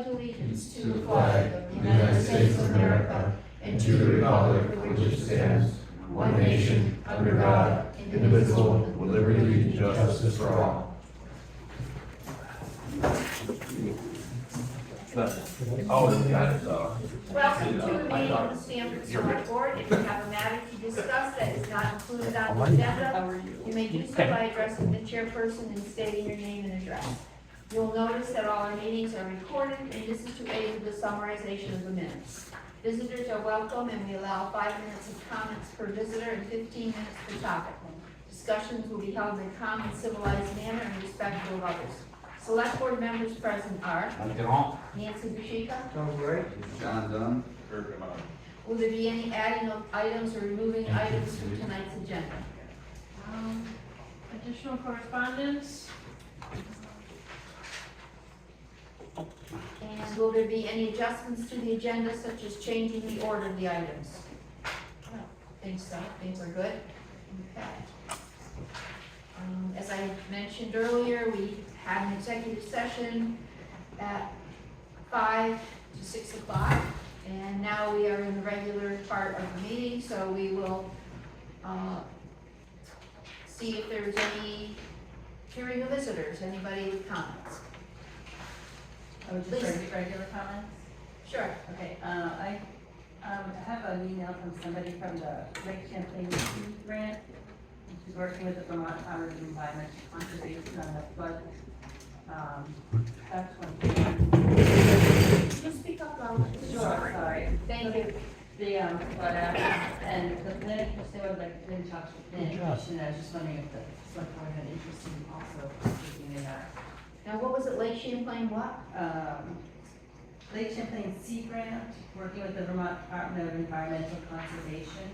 pledge allegiance to the flag of the United States of America and to the republic for which it stands, one nation, under God, indivisible, with liberty and justice for all. Oh, got it, Welcome to the meeting of the Stamford Selectboard. If you have a matter to discuss that is not included on the agenda, you may do so by addressing the chairperson and stating your name and address. You'll notice that all our meetings are recorded, and this is to aid with the summarization of the minutes. Visitors are welcome, and we allow 5 minutes of comments per visitor and 15 minutes per topic. Discussions will be held in a calm and civilized manner and respectful of others. Select board members present are Nancy Bashika. John Dunn. Will there be any adding of items or removing items from tonight's agenda? Additional correspondence? And will there be any adjustments to the agenda, such as changing the order of the items? I don't think so. Things are good. Okay. As I mentioned earlier, we had an executive session at 5 to 6 o'clock, and now we are in the regular part of the meeting, so we will see if there's any hearing of visitors, anybody with comments. Oh, just regular comments? Sure. Okay, I have an email from somebody from the Lake Champlain Sea Grant. She's working with the Vermont Department of Environment Conservation on the flood. That's one thing. Can you speak up loud? Sure, sorry. Thank you. The flood action and the planning, they would like to talk to the planning commission. I was just wondering if the select board had interest in also taking in that. Now, what was it, Lake Champlain what? Lake Champlain Sea Grant, working with the Vermont Department of Environmental Conservation.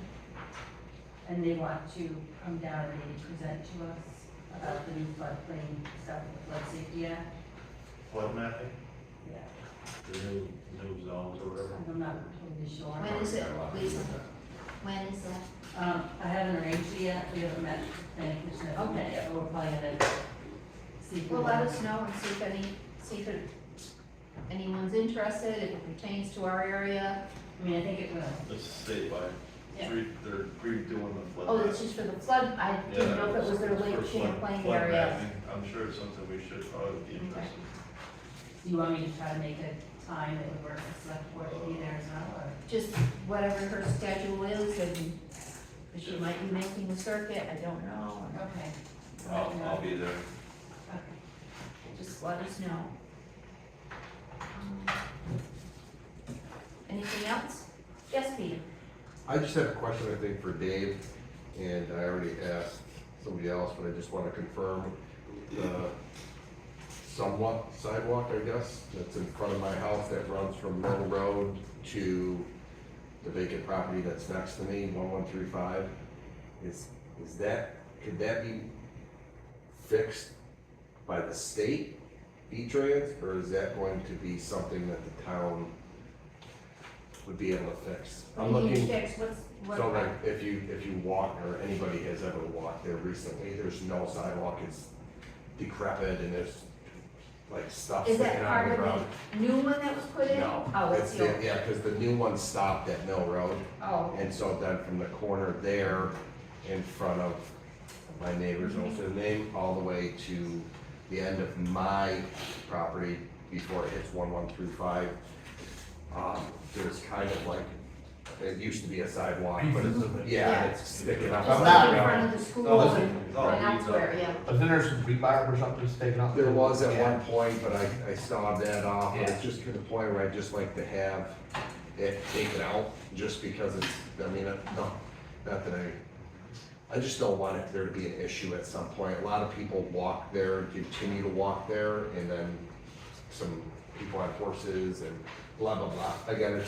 And they want to come down and maybe present to us about the new floodplain stuff, the flood safety act. Flood mapping, Yeah, the new zones or whatever. I'm not totally sure. When is it, Lisa? When is that? I haven't arranged it yet, we haven't met the planning commission, haven't met yet, but we're probably gonna see. if we Well, let want- us know and see if anyone's interested, if it pertains to our area. I mean, I think it will. It's statewide. Yeah. They're redoing the flood. Oh, map. it's just for the flood, I didn't know if it was their for Lake flood- Champlain flood area. mapping. I'm sure it's something we should probably be interested Do you want me to try to make a time that would work for select board to be there as well, or? Just whatever her schedule is, and she might be making the circuit, I don't know. Okay. in. I'll be there. Okay. Just let us know. Anything else? Yes, Peter? I just have a question, I think, for Dave, and I already asked somebody else, but I just want to confirm the somewhat sidewalk, I guess, that's in front of my house that runs from Mill Road to the vacant property that's next to me, 1135. Is that, could that be fixed by the state, V.S.A, or is that going to be something that the town would be able to fix? I'm What do you looking. fix? What? So like, if you walk, or anybody has ever walked there recently, there's no sidewalk, it's decrepit, and there's like stuff Is sticking that out of part the ground. of the new one that was put in? No, Oh, it's the old. yeah, because the new one stopped at Mill Road, Oh, and so then from the corner there, in front of my neighbor's, Mm-hmm. also the name, all the way to the end of my property, before it hits 1135, there's kind of like, it used to be a sidewalk, but it's, Yeah. it's sticking up. just out in of the front ground. of the school Oh, is it? and Oh, elsewhere, yeah. But then there's some rebar or something taken out. There was at Yeah. one point, but I stalled that off, Yeah. it's just to the point where I'd just like to have it taken out, just because it's, I mean, no, not that I just don't want it there to be an issue at some point. A lot of people walk there, continue to walk there, and then some people on horses and blah, blah, blah. Again,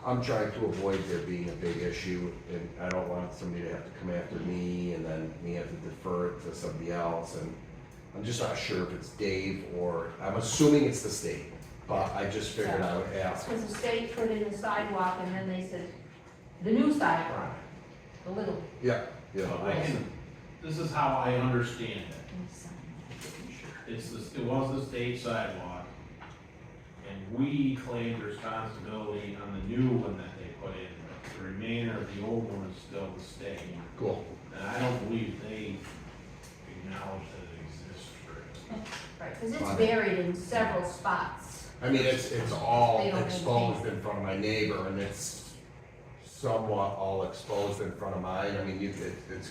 I'm trying to avoid there being a big issue, and I don't want somebody to have to come after me, and then me have to defer it to somebody else, and I'm just not sure if it's Dave, or, I'm assuming it's the state, but I just figured I would ask. Because the state put in the sidewalk and then they said, the new sidewalk, the little. Yeah, yeah. Well, this is how I understand it. It was the state sidewalk, and we claimed responsibility on the new one that they put in, but the remainder of the old one is still the state. Cool. And I don't believe they acknowledge that it exists for, Right, because it's buried in several spots. I mean, it's all They don't exposed maintain. in front of my neighbor, and it's somewhat all exposed in front of mine, I mean, it's, It's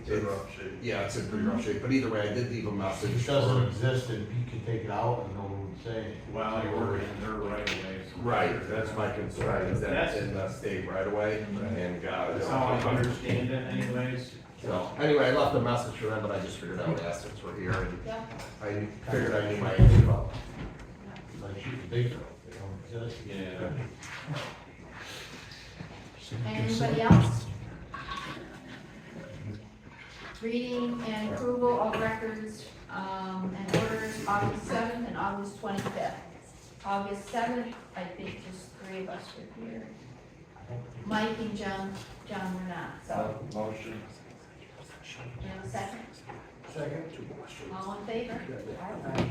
in rough shape. yeah, it's in pretty rough shape, but either way, I did leave a If message. it doesn't for- exist, and you can take it out and no one would say. well, you're in their right away. So Right, that's my concern, is that it's That's- in the state right away, and God. That's how I understand it anyways. So, anyway, I left a message for them, but I just figured I would ask since we're here, and Yeah. I figured I knew my answer about. Like shooting big girl, they don't exist. Yeah. Anybody else? Reading and approval of records, and orders, August 7th and August 25th. August 7th, I think just 3 of us were here. Mike and John were not, so, Motion. you have a second? Second. All in favor? Aye.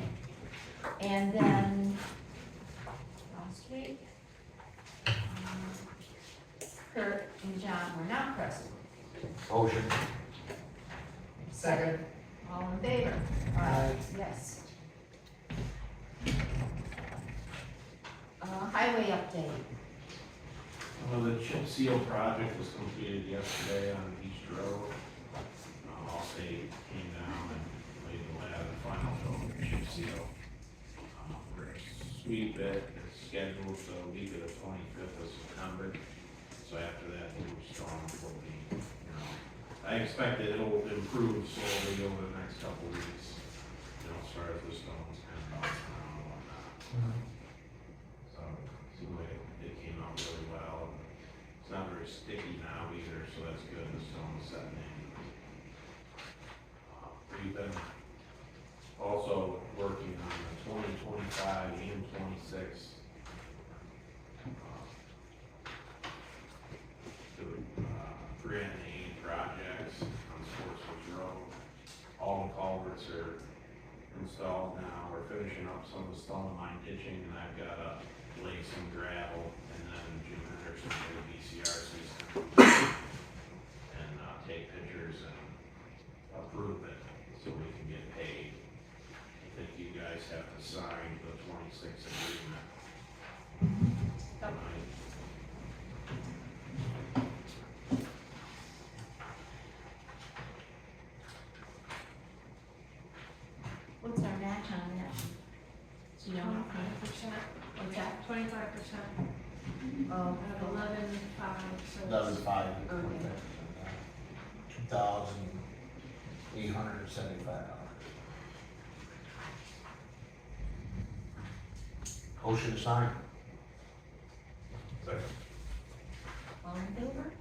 And then, last week, Kurt and John were not present. Motion. Second. All in favor? Aye. Yes. Highway update. Well, the chip seal project was completed yesterday on East Road. Allstate came down and laid the final coat of chip seal. We're gonna sweep it, it's scheduled the week of the 25th of September. So after that, we'll storm will be, I expect that it'll improve slowly over the next couple of weeks. As far as the stones kind of bouncing around and whatnot. So, seemed like it came out really well. It's not very sticky now either, so that's good, the stone's setting in. We've been also working on the 2025 and 26. Grant and aid projects on Sportsman's Road. All the culverts are installed now, we're finishing up some of the stone line ditching, and I've got to lay some gravel, and then Jim Henderson did a VCR system. And take pictures and approve it, so we can get paid. I think you guys have to sign the 26 agreement. Tonight. What's our match on that? Do you know? 25%, What's that? 25%, Oh, of 11,500, so. 11,500. Okay. $2,875. Motion to sign. Second. all in favor?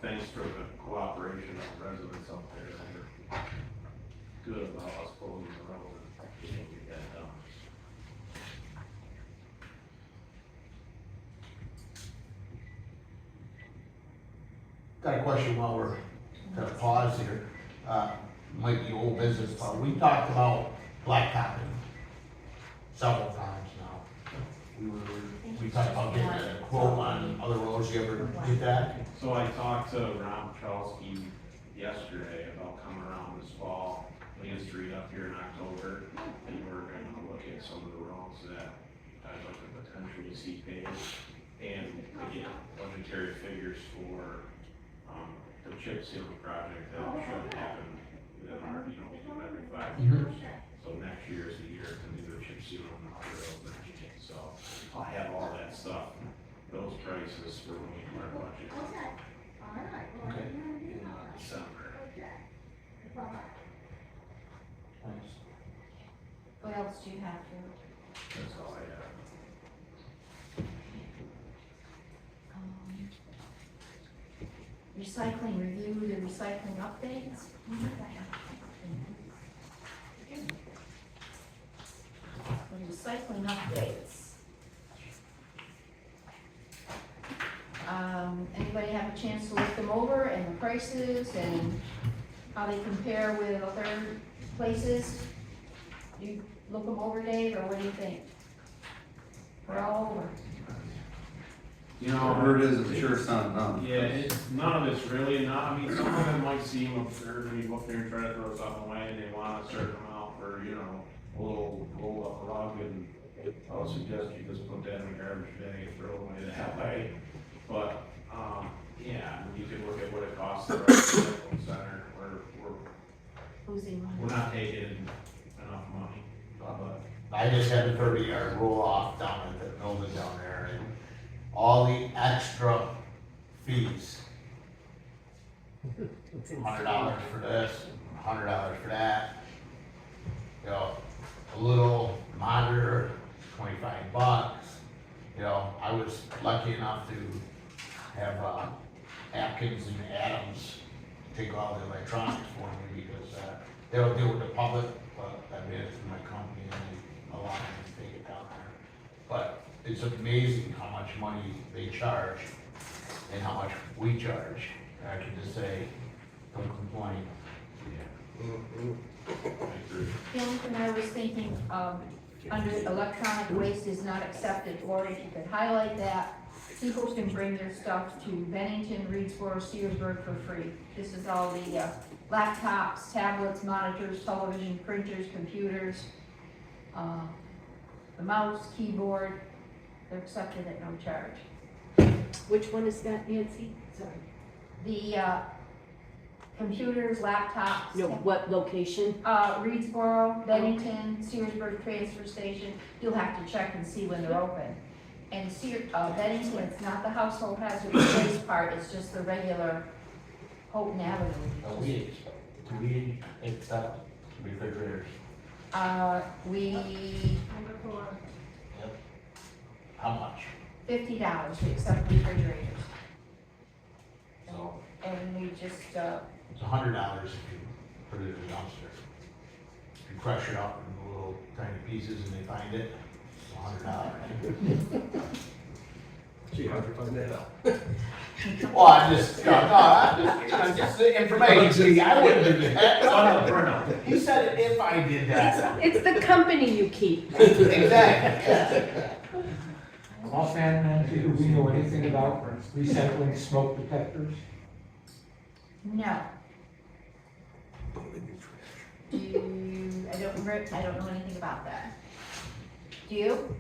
Thanks for the cooperation of residents up there, they're good about us closing the road and getting that done. Got a question while we're gonna pause here. Might be old business, but we talked about blacktopping several times now. We talked about getting a quote on other roads. You ever did that? So I talked to Ron Petrowski yesterday about coming around this fall, Main Street up here in October, and we're gonna look at some of the roads that I'd like to potentially see paved, and to get budgetary figures for, the chip sealing project that should happen within our, every 5 years. So next year is the year to do the chip sealing on the road next year, so I'll have all that stuff, those prices for when we do our budget. Okay. In December. Thanks. What else do you have for? That's all I have. Recycling review, the recycling updates? The recycling updates. Anybody have a chance to look them over and the prices and how they compare with other places? You look them over, Dave, or what do you think? We're all over. You know, Whatever it is, I'm sure it's not enough. yeah, none of it's really not, I mean, some of them might seem absurd when you go up there and try to throw something away and they want a certain amount for, you know, a little roll up rug, and I would suggest you just put that in the garbage bag and throw it away that way. But, yeah, you can look at what it costs the recycling center, Losing money. we're not taking enough money, but. I just had a 30-yard roll off down at the building down there, and all the extra fees. $100 for this, $100 for that. You know, a little monitor, $25. You know, I was lucky enough to have Atkins and Adams take all the electronics for me, because they don't deal with the public, but I mean, it's my company, and they allow me to take it down there. But it's amazing how much money they charge and how much we charge. I can just say, don't complain. The only thing I was thinking, under electronic waste is not accepted, or if you could highlight that, people can bring their stuff to Bennington, Reedsboro, Searsburg for free. This is all the laptops, tablets, monitors, television, printers, computers, the mouse, keyboard, they're accepted at no charge. Which one is that, Nancy? Sorry. The computers, laptops. No, what location? Reedsboro, Bennington, Searsburg Transfer Station, you'll have to check and see when they're open. And Bennington, it's not the household hazardous waste part, it's just the regular Houghton Avenue. Do we accept refrigerators? We, Number 4. How much? $50, we accept refrigerators. So, And we just, it's $100 if you put it in the dumpster. If you crush it up in little tiny pieces and they find it, it's $100. Gee, how'd you find that out? Well, I'm just the information, see, I wouldn't do that. He said it if I did that. It's the company you keep. Exactly. Offhand, Nancy, do we know anything about recycling smoke detectors? no. I don't know anything about that. Do you?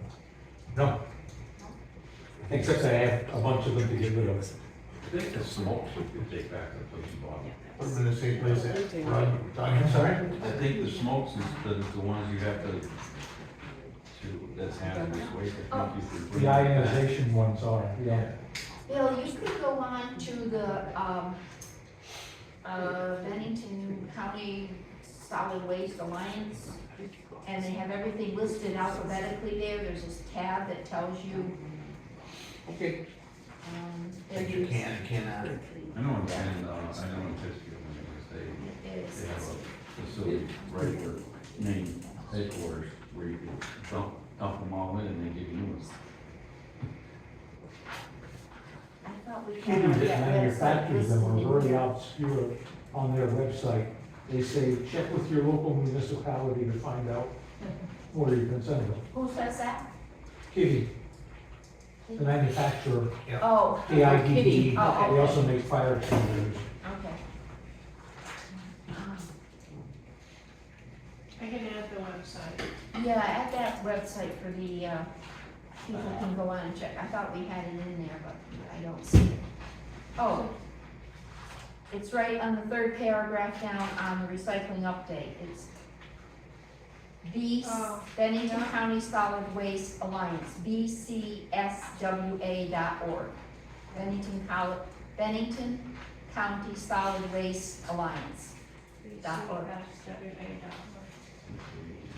No. Except I have a bunch of them to get rid of. I think the smokes we could take back to the police department. Put them in the same place that, I'm sorry? I think the smokes is the ones you have to, that's hazardous waste. I think you could The bring it back. ionization ones are, yeah. Bill, you could go on to the, Bennington County Solid Waste Alliance, and they have everything listed alphabetically there, there's this tab that tells you, Okay. their You use. can, cannot. I know in Pittsfield, they Is- have a facility right where main headquarters where you can dump them all in and they give you new ones. I thought we Even had that that manufacturers them website are very listed. obscure on their website. They say, check with your local municipality to find out where you can send them. Who says that? Kitty, the manufacturer, Oh, KIDD, Oh, they also make fire extinguishers. okay. I can add the website. Yeah, at that website for the, people can go on and check, I thought we had it in there, but I don't see it. Oh, it's right on the third paragraph down on the recycling update, it's Oh. Bennington County Solid Waste Alliance, bcswa.org. Bennington County Solid Waste Alliance. .org.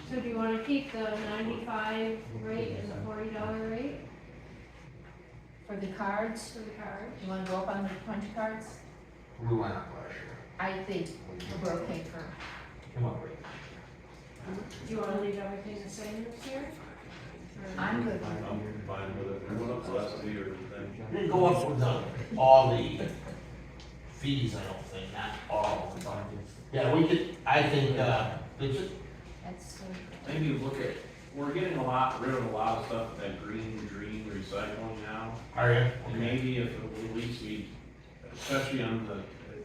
So do you want to keep the 95 rate and the $40 rate For the cards, for the card? you wanna go up on the punch cards? We went up last year. I think we're okay for, Come on, Rick. Do you want to leave everything the same this year? Or- I'm good. I'm fine with it. It went up last year, then. We didn't go up with all the fees, I don't think, not all. Yeah, we could, I think, it's, that's, maybe look at, we're getting rid of a lot of stuff, that green recycling now. Are you? And maybe if at least we, especially on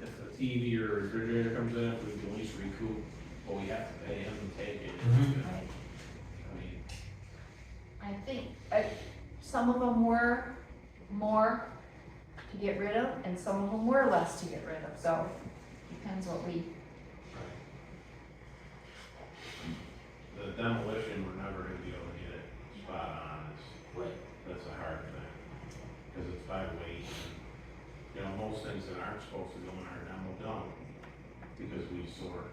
if the TV or refrigerator comes in, if we can at least recoup what we have to pay him to take it. Mhm. I mean, I think, some of them were more to get rid of, and some of them were less to get rid of, so depends what we, the demolition, we're never gonna be able to get it spot on, that's a hard thing, because it's by weight. You know, most things that aren't supposed to go in our demo don't, because we sort,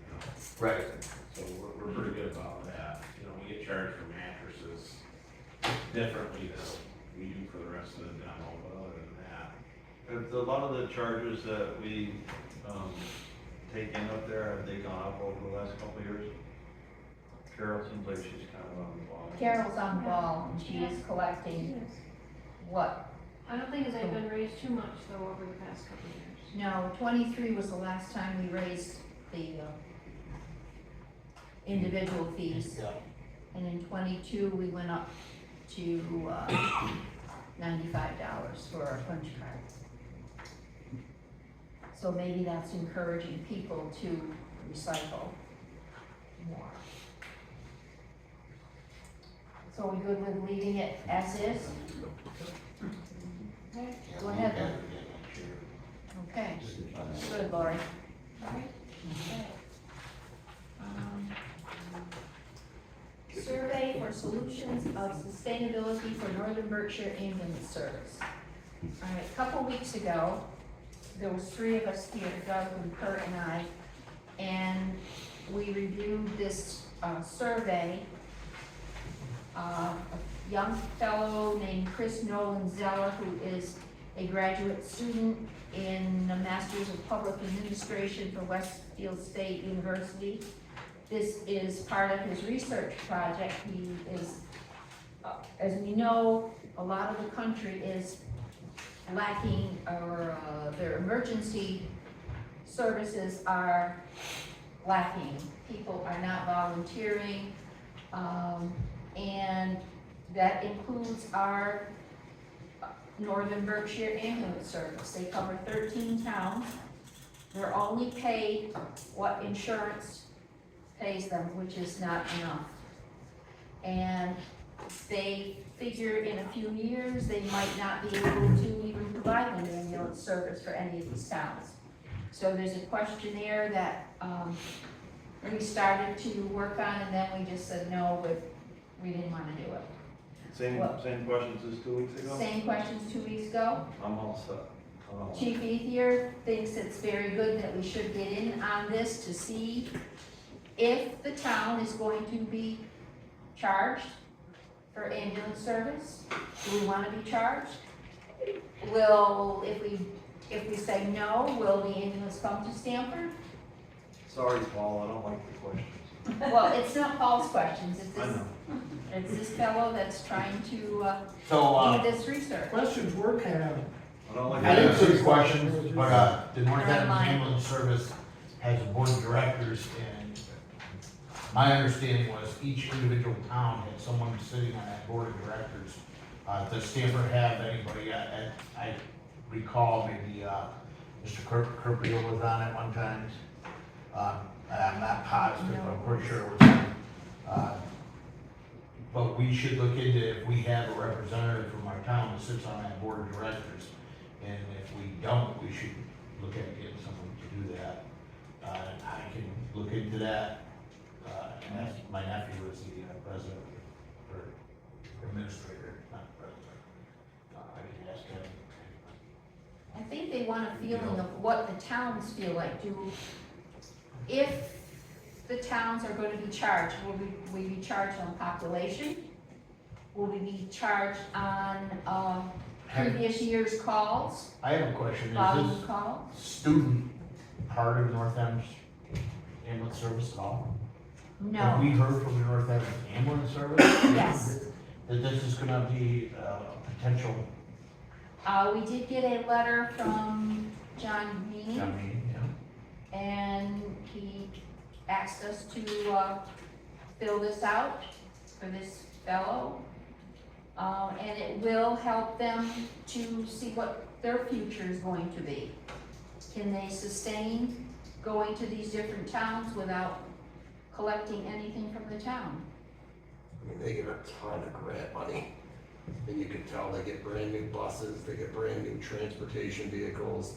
you know. Right. So we're pretty good about that. You know, we get charged for mattresses differently than we do for the rest of the demo, but other than that. Have a lot of the charges that we, take in up there, have they gone up over the last couple of years? Carol seems like she's kind of on the ball. Carol's on the ball, and she is collecting what? I don't think it's been raised too much though over the past couple of years. No, 23 was the last time we raised the individual fees. Yeah. And in 22, we went up to $95 for a punch card. So maybe that's encouraging people to recycle more. So are we good with leaving it as is? Okay, go ahead then. Okay, good, Lori. Alright. Okay. Survey for solutions of sustainability for Northern Berkshire Ambulance Service. All right, a couple weeks ago, there was 3 of us here, Doug and Kurt and I, and we reviewed this survey. A young fellow named Chris Nolan Zeller, who is a graduate student in the Masters of Public Administration for Westfield State University. This is part of his research project. He is, as we know, a lot of the country is lacking, or their emergency services are lacking. People are not volunteering, and that includes our Northern Berkshire Ambulance Service. They cover 13 towns. They're only paid what insurance pays them, which is not enough. And they figure in a few years, they might not be able to even provide an ambulance service for any of these towns. So there's a questionnaire that we started to work on, and then we just said no, but we didn't want to do it. Same questions as 2 weeks ago? Same questions 2 weeks ago. I'm all set. Chief Ethier thinks it's very good that we should get in on this to see if the town is going to be charged for ambulance service. Do we want to be charged? Will, if we say no, will the ambulance come to Stamford? Sorry, Paul, I don't like the questions. Well, it's not Paul's questions, it's I this, know. it's this fellow that's trying to So, do this research. Questions were kind of, I don't like. I didn't see questions, but the North End Online. Ambulance Service has a board of directors, and my understanding was each individual town had someone sitting on that board of directors. Does Stamford have anybody? I recall maybe Mr. Kirkfield was on it one time. I'm not positive, but I'm pretty sure it was him. But we should look into if we have a representative from our town that sits on that board of directors. And if we don't, we should look at getting someone to do that. I can look into that. And that's, my nephew is the president, or administrator, not president. I can ask him. I think they want a feeling of what the towns feel like. If the towns are going to be charged, will we be charged on population? Will we be charged on previous year's calls, I have a question. Is volume this calls? student part of North End's ambulance service at all? Have No, we heard from the North End Ambulance Service? Yes. That this is gonna be a potential, we did get a letter from John Meany, yeah. and he asked us to fill this out for this fellow. And it will help them to see what their future is going to be. Can they sustain going to these different towns without collecting anything from the town? I mean, they get a ton of grant money, and you can tell they get brand new buses, they get brand new transportation vehicles.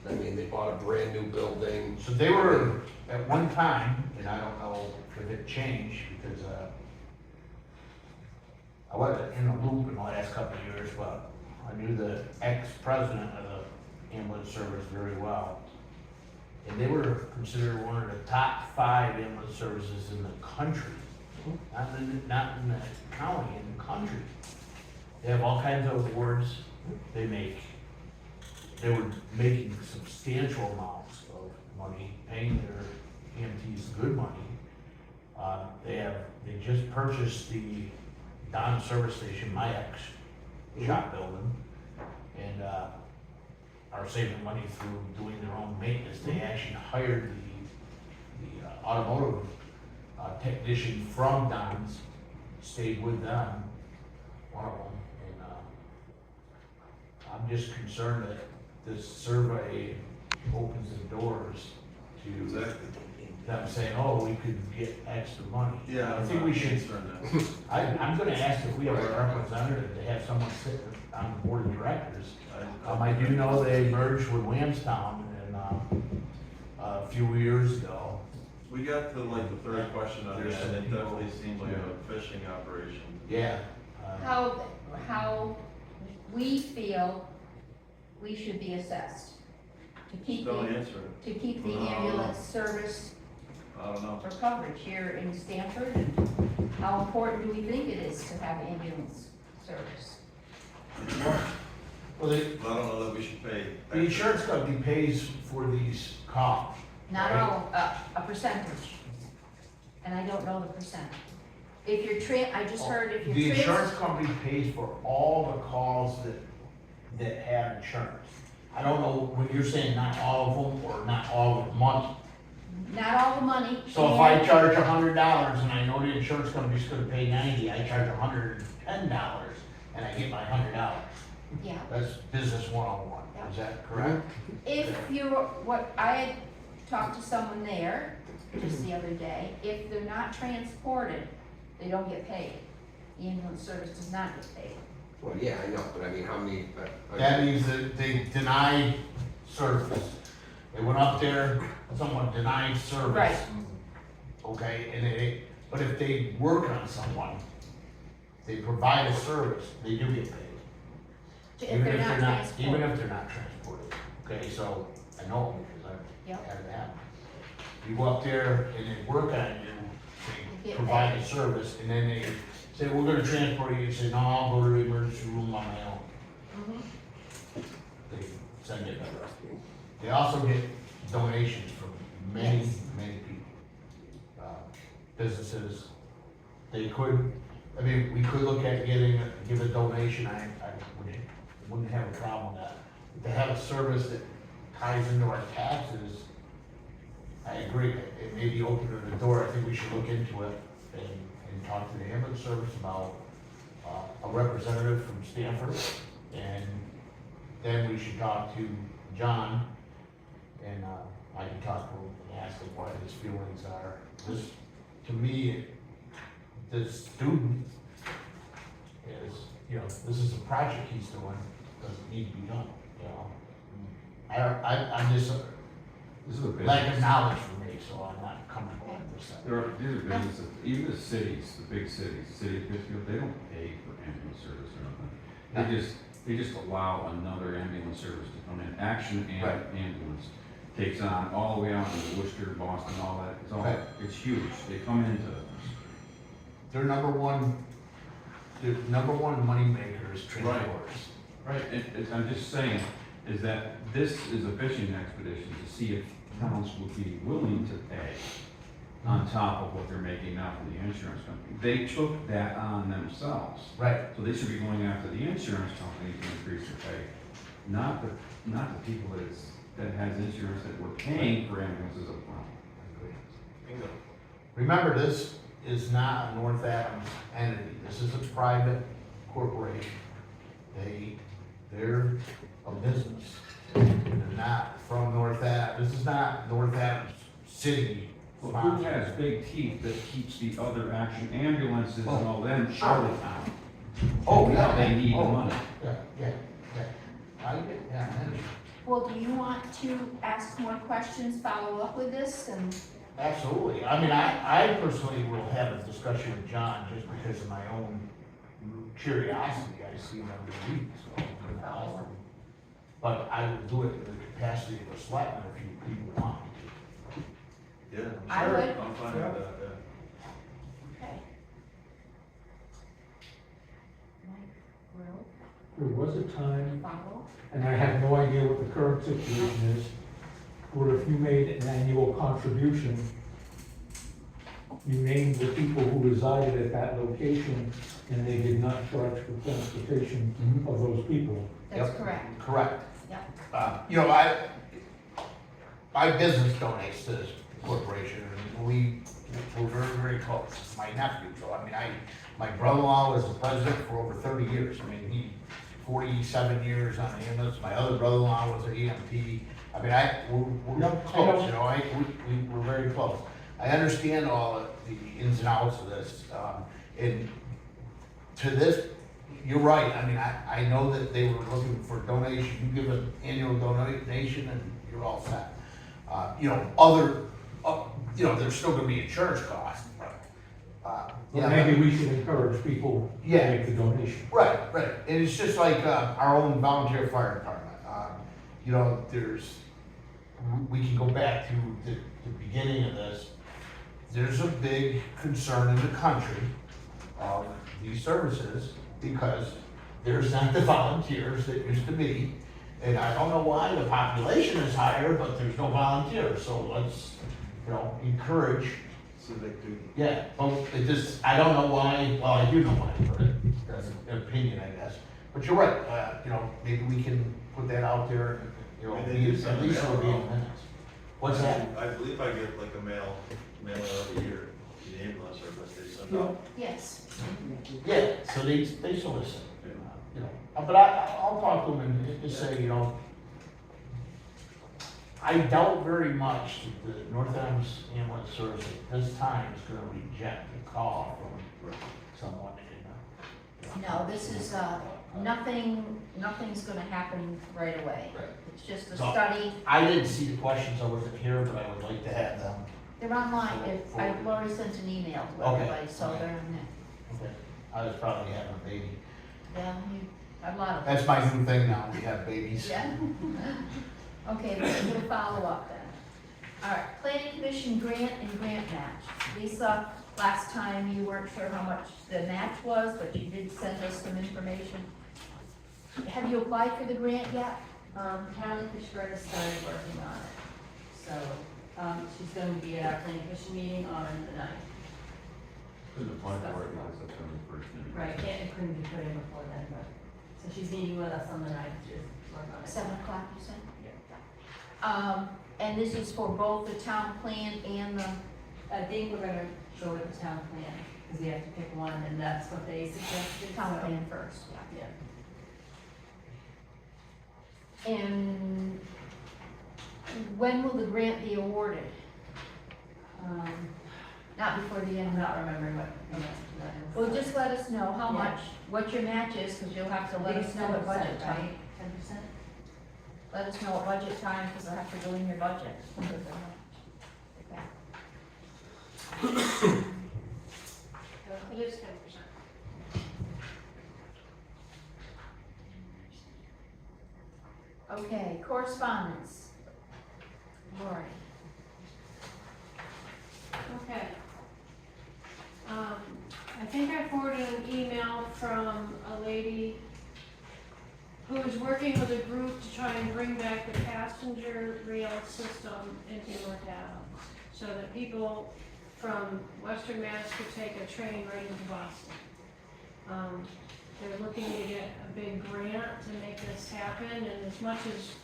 I mean, they bought a brand new building. So they were, at one time, and I don't know if it changed, because, I wasn't in the loop in the last couple of years, but I knew the ex-president of the ambulance service very well. And they were considered one of the top 5 ambulance services in the country, not in the county, in the country. They have all kinds of awards they make. They were making substantial amounts of money, paying their EMTs good money. They just purchased the Don service station, my ex shop building, and are saving money through doing their own maintenance. They actually hired the automotive technician from Don's, stayed with them, one of them, and I'm just concerned that this survey opens the doors to Exactly. them saying, oh, we could get extra money. Yeah, I think we should, concerned that. I'm gonna ask if we have a representative to have someone sit on the board of directors. I do know they merged with Lambstown a few years ago. We got to like the third question on that, and it definitely seems like a fishing operation. Yeah. How we feel we should be assessed to keep Don't the, answer it. to keep the ambulance service I don't know. for coverage here in Stamford, and how important do we think it is to have ambulance service? Well, I don't know that we should pay. the insurance company pays for these costs. Not Right. all, a percentage, and I don't know the percent. If you're I just heard if you're The insurance company pays for all the calls that have insurance. I don't know, when you're saying not all of them, or not all of the money. not all the money. So if I and- charge $100 and I know the insurance company's gonna pay 90, I charge $110 and I get my $100. Yeah, That's business 101, is that correct? if you're, what, I had talked to someone there just the other day, if they're not transported, they don't get paid. The ambulance service does not get paid. Well, yeah, I know, but I mean, how many? That means that they denied service. They went up there, someone denied service. Right. Okay, and but if they work on someone, they provide a service, they do get paid. If they're not transported. Even if they're not transported, okay, so I know, because I've Yep. had it happen. You go up there and they work on you, they Get provide paid. a service, and then they say, we're gonna transport you, you say, no, I'll go to the emergency room on my own. Mhm. They send it. They also get donations from many, Yes. many people. Businesses, they could, I mean, we could look at give a donation, I wouldn't have a problem with that. If they have a service that ties into our taxes, I agree, it may be open to the door, I think we should look into it and talk to the ambulance service about a representative from Stamford, and then we should talk to John, and I can talk to him and ask him what his feelings are. This, to me, the student is, this is a project he's doing, doesn't need to be done, I'm just, This is a lack of business. knowledge for me, so I'm not comfortable with this. These are businesses, even the cities, the big cities, the city of Pittsfield, they don't pay for ambulance service or nothing. They just allow another ambulance service to come in. Action and Right. ambulance takes on all the way out to Worcester, Boston, all that. It's all, Right. it's huge. They come into, Their number one moneymaker is transporters. right, I'm just saying, is that this is a fishing expedition to see if towns would be willing to pay on top of what they're making now from the insurance company. They took that on themselves. Right. So they should be going after the insurance company to increase their pay, not the people that has insurance that were paying for ambulances up front. Remember, this is not a North Adams entity. This is a private corporation. They're a business. They're not from North Adams. This is not North Adams City. Well, who has big teeth that keeps the other action ambulances and all them out of town? Oh, yeah. They need Oh, money. Yeah. I get, yeah, I understand. Well, do you want to ask more questions, follow up with this, and Absolutely. I mean, I personally will have a discussion with John just because of my own curiosity. I see him every week, so. But I will do it in the capacity of a selectman if you people want me to. Yeah, I I'm sure, would. I'm fine with that, yeah. okay. Mike, Will, There was a time, follow. and I have no idea what the current situation is, where if you made an annual contribution, you named the people who resided at that location, and they did not charge for transportation of those people. That's Yep. correct. Correct. Yep. You know, my business donates to this corporation, and we're very, very close. My nephew, so I mean, my brother-in-law was the president for over 30 years. I mean, he, 47 years on the ambulance. My other brother-in-law was an EMT. I mean, we're close, you know, we're very close. I understand all of the ins and outs of this, and to this, you're right. I mean, I know that they were looking for donation. You give an annual donation and you're all set. You know, there's still gonna be insurance costs, but, But maybe we should encourage people to Yeah. make the donation. Right. And it's just like, our own volunteer fire department. You know, we can go back to the beginning of this. There's a big concern in the country of these services because there's not the volunteers that used to be. And I don't know why the population is higher, but there's no volunteers. So let's, encourage. Civic duty. Yeah, well, I don't know why, well, I do know why, but that's an opinion, I guess. But you're right, maybe we can put that out there, And they do send at least a it'll be in mail the minutes. What's that? I believe I get like a mail every year, the ambulance service, they send out. Yes. Yeah, so they solicit, but I'll talk to them and just say, I doubt very much that the North Adams Ambulance Service at this time is gonna reject a call from someone, No, this is, nothing's gonna happen right away. Right. It's just a So- study. I didn't see the questions, I wasn't here, but I would like to have them. They're online. I've already sent an email to Okay. everybody, so they're in there. Okay. I was probably having a baby. Yeah, a lot of. That's my new thing now, we have babies. Yeah. Okay, we'll follow up then. All right, planning commission grant and grant match. Lisa, last time you weren't sure how much the match was, but you did send us some information. Have you applied for the grant yet? Carolyn Fishberger started working on it, so, she's gonna be at our planning commission meeting on the 9th. Couldn't apply for it until September 1st. Right, it couldn't be put in before then, but, so she's meeting with us on the 9th to work on it. 7 o'clock, you said? And this is for both the town plan and the, I think we're gonna go with the town plan, because we have to pick one, and that's what they suggested, town so- plan first, yeah. Yeah. And when will the grant be awarded? Not before the end I'm of not remembering what the answer to that is. Well, just let us know how Yeah. much, what your match is, because you'll have to let us know at budget time. 10%? Let us know at budget time, because I'll have to go in your budget. Okay. It is 10%. Okay, correspondence. Lori. Okay. I think I forwarded an email from a lady who is working with a group to try and bring back the passenger rail system into North Adams, so that people from Western Mass could take a train right into Boston. They're looking to get a big grant to make this happen, and as much as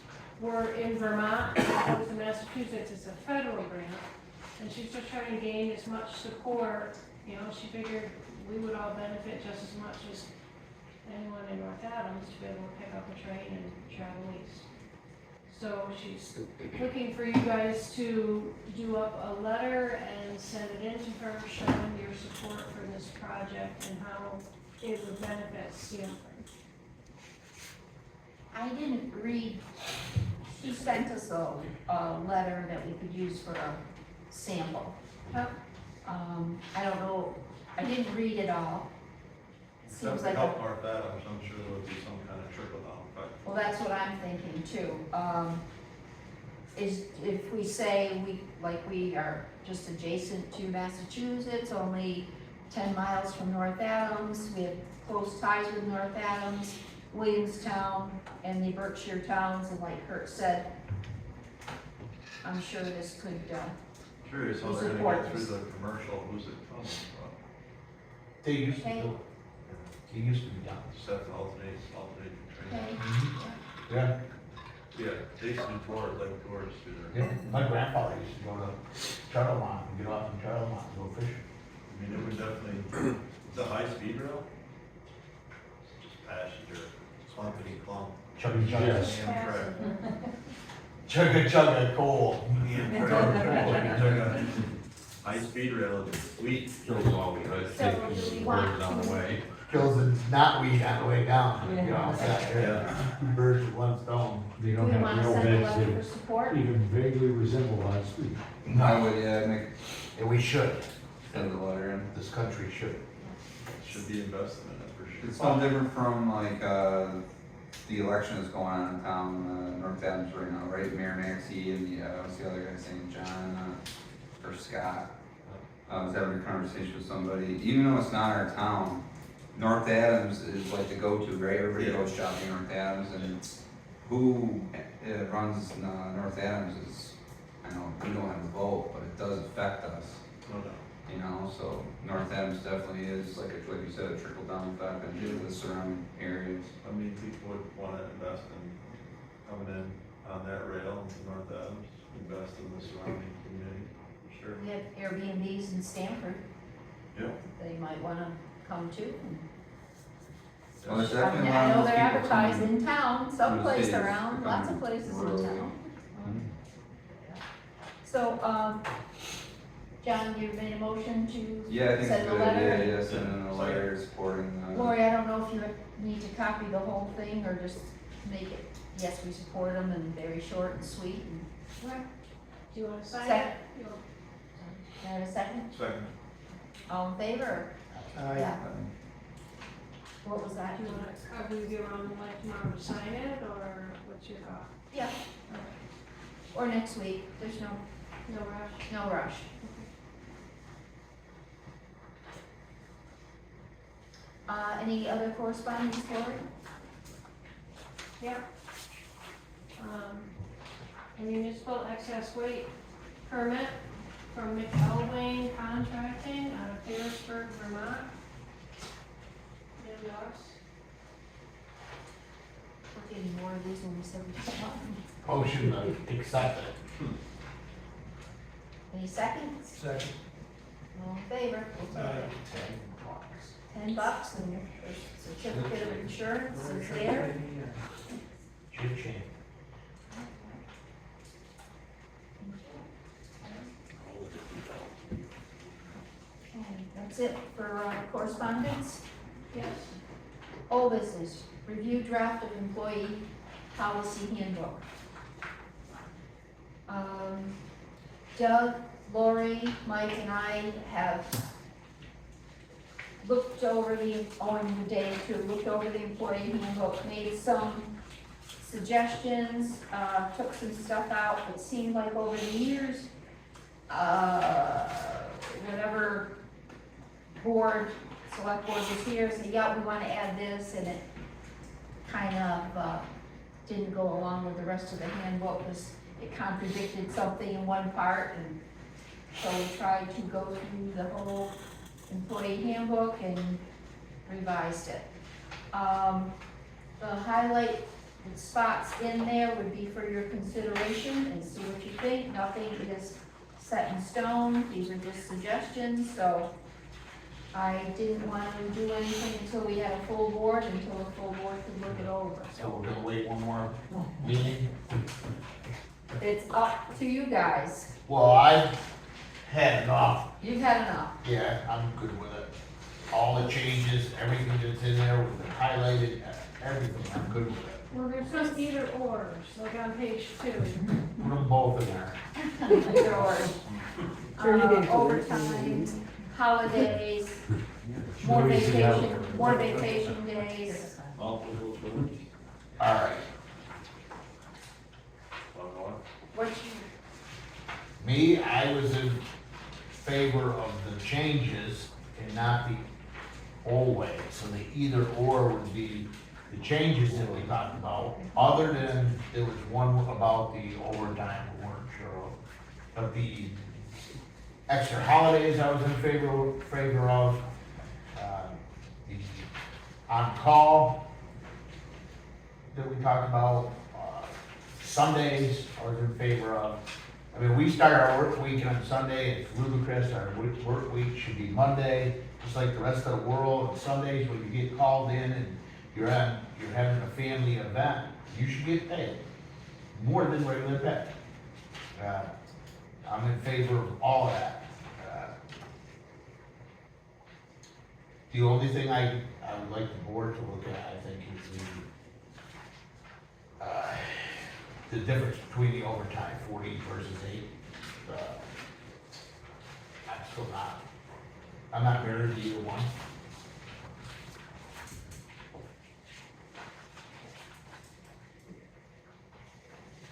we're in Vermont, as opposed to Massachusetts, it's a federal grant, and she's just trying to gain as much support You know, she figured we would all benefit just as much as anyone in North Adams to be able to pick up a train and travel east. So she's looking for you guys to do up a letter and send it in to her showing your support for this project and how it would benefit Stamford. I didn't read, she sent us a letter that we could use for a sample. Yep. I don't know, I didn't read it all. It Except seems to like, help North Adams, I'm sure there would be some kind of trickle down effect. well, that's what I'm thinking too. Is if we say we are just adjacent to Massachusetts, only 10 miles from North Adams, we have close ties with North Adams, Williamstown, and the Berkshire towns, and like Kurt said, I'm sure this could, Curious how Who's they're it gonna for? get through the commercial, who's it coming from? They used to Okay. do it. It used to be done. Just have to alternate the train. okay, Yeah, Yeah, takes me toward, like towards through there. yeah. My grandfather used to go to Charlemont and get off in Charlemont and go fishing. I mean, it would definitely, it's a high speed rail. It's just passenger, clumpity clump. Chugga chugga. Yes. Amtrak. Chugga chugga coal. High speed rail is sweet. Kills all the red So, tape do we and want birds on the to- way. Kills the knotweed on the way down. You know, Yeah. two birds with one stone. They do don't we have wanna no send a beds letter for that support? even vaguely resemble last week. I would, yeah, make, And we should. send the letter in. This country should. Should be invested in it for sure. It's no different from like, the election that's going on in town, North Adams right now, right? Mayor Maxey and the, what's the other guy's name, John, or Scott. I was having a conversation with somebody, even though it's not our town, North Adams is like the go-to, right? Everybody Yeah. goes shopping in North Adams, and who runs North Adams is, I know, we don't have a vote, but it does affect us. No doubt. You know, so North Adams definitely is, like you said, a trickle down effect into the surrounding areas. I mean, people would wanna invest in coming in on that rail into North Adams, invest in the surrounding community, for sure. We have Airbnbs in Stamford, Yeah. they might wanna come to. Well, there's I definitely mean, a lot I of know those they're people advertised coming in town, from the someplace cities, around, lots of coming places in rural. town. So, John, you made a motion to Yeah, I think it's send a a good idea, letter? yeah, sending a letter supporting, Lori, I don't know if you need to copy the whole thing or just make it, yes, we support them and very short and sweet. And Do you wanna sign it? Second. You want- Can I have a second? Second. All in favor? Yeah. What was that? Do you wanna, are we be around like tomorrow to sign it, or what's your thought? Yeah. Or next week, there's no No rush? rush. Any other correspondence, Lori? Yeah. A municipal excess weight permit from McElwain Contracting out of Harrisburg, Vermont. And us. We're getting more of these when we said we don't want them. Motion to accept it. Any seconds? Second. All in favor? We'll take it. $10 and your certificate of insurance is there. Cha-ching. Okay, that's it for correspondence. Yes. Old business, review draft of employee policy handbook. Doug, Lori, Mike, and I have looked over on the day to look over the employee handbook, made some suggestions, took some stuff out. It seemed like over the years, whatever board, select board was here, said, yeah, we wanna add this, and it kind of, didn't go along with the rest of the handbook, because it contradicted something in one part, and so we tried to go through the whole employee handbook and revised it. The highlight spots in there would be for your consideration and see what you think. Nothing is set in stone, these are just suggestions, so I didn't want to do anything until we had a full board, until the full board could look it over, So so we're gonna wait one more meeting? it's up to you guys. Well, I've had enough. You've had enough. Yeah, I'm good with it. All the changes, everything that's in there, with the highlighted, everything, I'm good with it. Well, there's some either ors, like on page 2. Put them both in there. Yours. Turn it into Overtime, holidays, more vacation days. Multiple choice. All right. One more. What Me, I was in favor of the changes and not the old way. So the either or would be the changes that we talked about, other than there was one about the overtime, we weren't sure of. But the extra holidays I was in favor of. The on-call that we talked about, Sundays I was in favor of. I mean, we start our work week on Sunday, it's ludicrous, our work week should be Monday, just like the rest of the world. Sundays, when you get called in and you're having a family event, you should get paid, more than regular pay. I'm in favor of all of that. The only thing I would like the board to look at, I think, is the difference between the overtime, 40 versus 8. I'm not married to either one.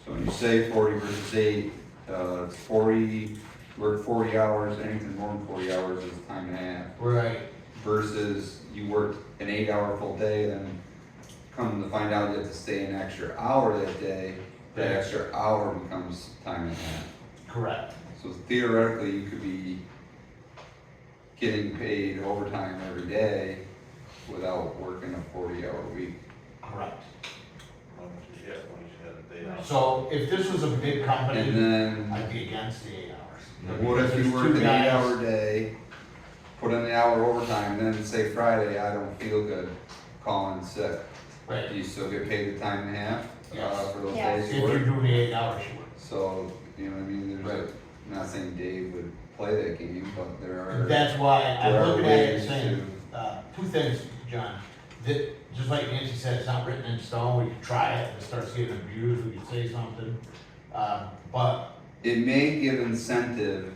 So when you say 40 versus 8, it's 40, work 40 hours, anything more than 40 hours is time and a half. Right. Versus you work an 8-hour full day, then come to find out you have to stay an extra hour that day, that extra hour becomes time and a half. Correct. So theoretically, you could be getting paid overtime every day without working a 40-hour week. Correct. When you had a day off. So if this was a big And company, then, I'd be against the 8 hours. what if you Because work there's an two guys- 8-hour day, put in an hour overtime, then say Friday, I don't feel good, call in sick. Do Right. you still get paid the time and a half, Yes. for those Yes. days If you you're work? doing the 8 hours, you would. So, you know what I mean, there's I'm not saying Dave would play that game, but there are. That's why I'm there are looking at it ways saying, two things, John. That, just like Nancy said, it's not written in stone, we could try it, if it starts getting abused, we could say something. But, It may give incentive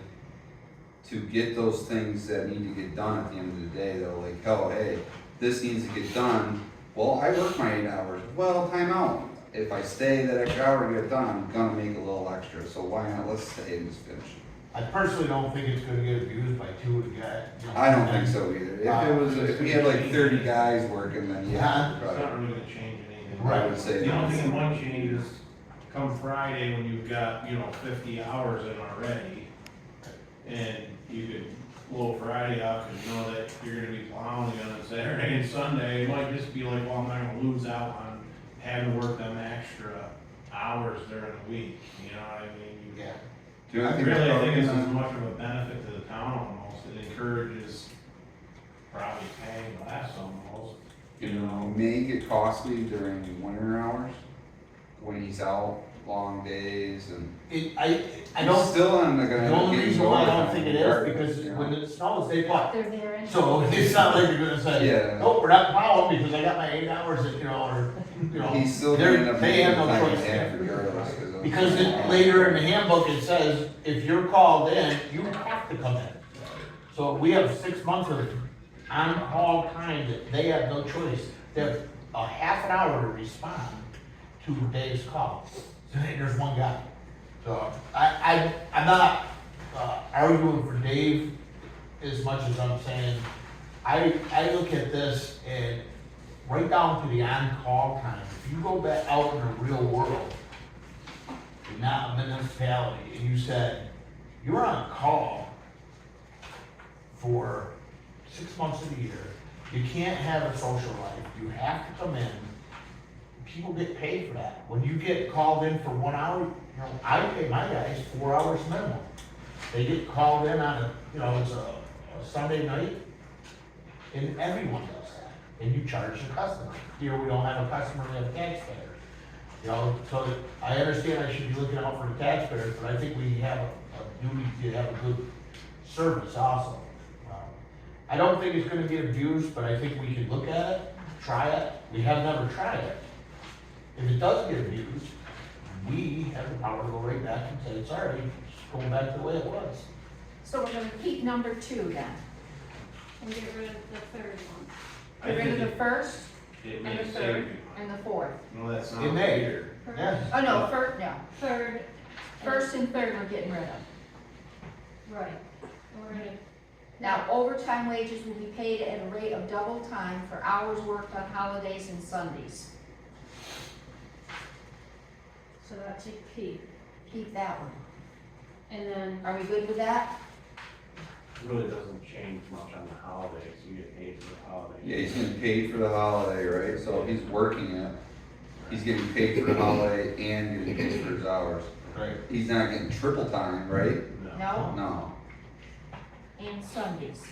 to get those things that need to get done at the end of the day, though, like, oh, hey, this needs to get done, well, I work my 8 hours, well, time out. If I stay that extra hour to get it done, I'm gonna make a little extra, so why not, let's stay and just finish it. I personally don't think it's gonna get abused by two of the guys. I don't think so either. If we had like 30 guys working, then yeah, It's not probably, really gonna change anything. Right. I would say. The only thing that might change is come Friday when you've got, 50 hours in already, and you could blow Friday out, cause you know that you're gonna be plowing on Saturday and Sunday, it might just be like, well, I'm not gonna lose out on having to work them extra hours during the week, you know what I mean? Yeah. Do you think Really, I think it's that's as much of a benefit to the town almost, it encourages probably paying less almost, you know? may get costly during winter hours, when he's out long days and. I don't, Still, I'm not gonna. the end up only getting reason why I don't overtime think it is, regardless, because you know? when it snows, they plow. They're there and. So it's not like you're gonna say, Yeah. nope, we're not plowing because I got my 8 hours, or, He's still they're- gonna end up they making have no time and choice a half there. regardless, cause. Because later in the handbook, it says, if you're called in, you have to come in. So we have 6 months of on-call time that they have no choice. They have a half an hour to respond to Dave's call. So there's one guy. So I'm not arguing for Dave as much as I'm saying, I look at this and right down to the on-call time. If you go back out in the real world, you're not a municipality, and you said, you're on call for 6 months of the year, you can't have a social life, you have to come in, people get paid for that. When you get called in for 1 hour, I pay my guys 4 hours minimum. They get called in on it's a Sunday night, And everyone does that, and you charge the customer. Here, we don't have a customer, we have taxpayers. You know, so I understand I should be looking out for the taxpayers, but I think we have a duty to have a good service also. I don't think it's gonna get abused, but I think we should look at it, try it. We have never tried it. If it does get abused, we have the power to go right back and say, sorry, it's going back to the way it was. So we're gonna keep number 2 then. And get rid of the third one. I Get rid of think the first It and may the save third you. and the fourth. No, that's not It may. here. Yes. Oh, no, first, no. Third. First and third we're getting rid of. Right. We're gonna, Now, overtime wages will be paid at a rate of double time for hours worked on holidays and Sundays. so that's a keep. Keep that one. And then, Are we good with that? It really doesn't change much on the holidays, you get paid for the holidays. Yeah, he's getting paid for the holiday, right? So if he's working it, he's getting paid for the holiday and getting paid for his hours. Right. He's not getting triple time, right? No? No. And Sundays.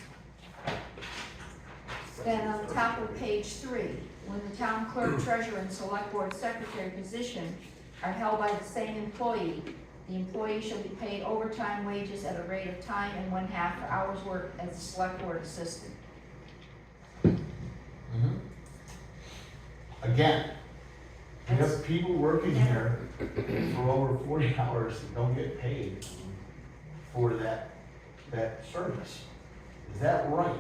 Then on the top of page 3, when the town clerk, treasurer, and select board secretary position are held by the same employee, the employee shall be paid overtime wages at a rate of time and 1/2 for hours worked as a select board assistant. Again, we have people working here for over 40 hours that don't get paid for that service. Is that right?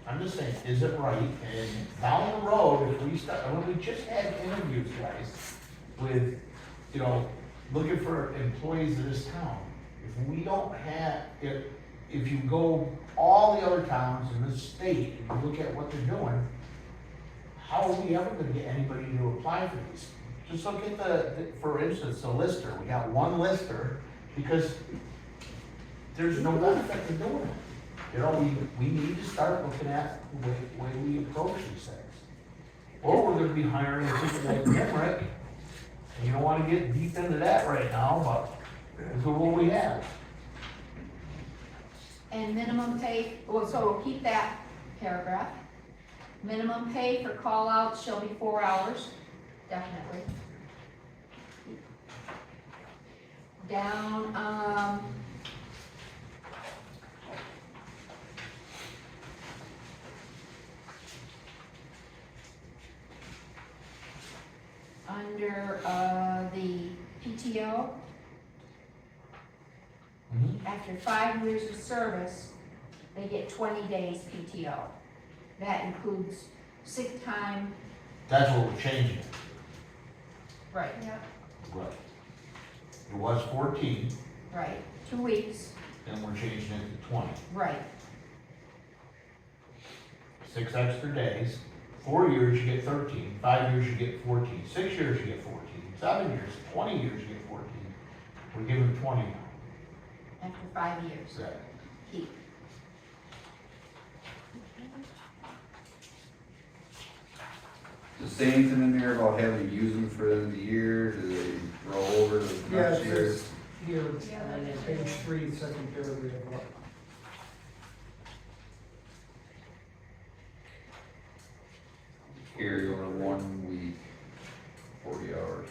I'm just saying, is it right? And down the road, if we start, when we just had interviews, guys, with, you know, looking for employees of this town, if we don't have, if you go all the other towns in this state and you look at what they're doing, how are we ever gonna get anybody to apply for these? Just look at for instance, the lister. We got one lister because there's no benefit to doing it. You know, we need to start looking at the way we approach these things. Or we're gonna be hiring people like him, Rick. And you don't wanna get deep into that right now, but this is what we have. And minimum pay, well, so we'll keep that paragraph. Minimum pay for call-outs shall be 4 hours, definitely. Down, under, the PTO, after 5 years of service, they get 20 days PTO. That includes sick time. That's what we're changing. Right. Right. It was 14, Right, 2 weeks, and we're changing it to 20. right, 6 extra days. 4 years, you get 13. 5 years, you get 14. 6 years, you get 14. 7 years, 20 years, you get 14. We're giving 20 now. after 5 years, Right. keep. Does say anything in there about having to use them for the end of the year? Do they roll over to the Yeah, next it year? says here, Yeah, on that is- page 3, second paragraph up. Carry over 1 week, 40 hours.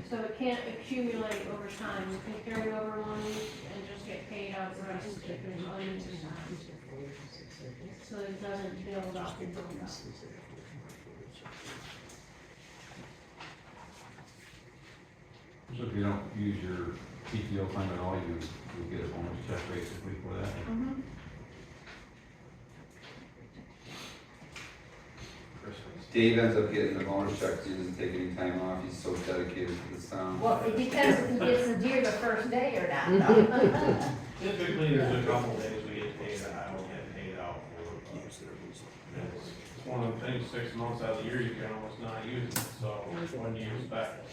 so it can't accumulate over time. You can carry over 1 week and just get paid out the rest if there's unused time. So it doesn't build up and build up. So if you don't use your PTO time at all, you get a bonus check basically for that. Mm-hmm. Dave ends up getting the bonus check, 'cause he doesn't take any time off, he's so dedicated to this town. Well, it depends if he gets the deer the first day or not, no. Typically, there's a couple days we get paid that I will get paid out for. It's one of the things, 6 months out of the year, you can almost not use it, so when do you expect?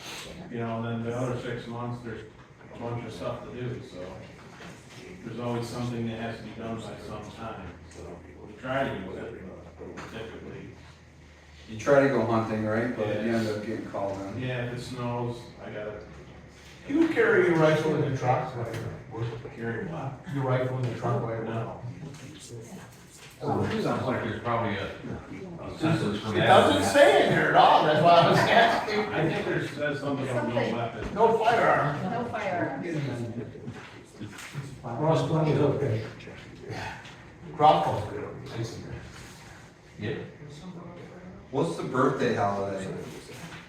You know, and then the other 6 months, there's a bunch of stuff to do, so there's always something that has to be done by some time, so we try to use it, but typically, You try to go hunting, right, but you end up getting called in. yeah, if it snows, I gotta You carry your rifle in the truck, right? carry a lot. Your rifle in the truck, right? No, Sounds like there's probably a census for It that. doesn't say in there at all, that's why I was asking. I think there's, says something about no Something. weapon. No firearm. No firearms. Cross Point is okay. Crossbow's good. Yeah. What's the birthday holiday?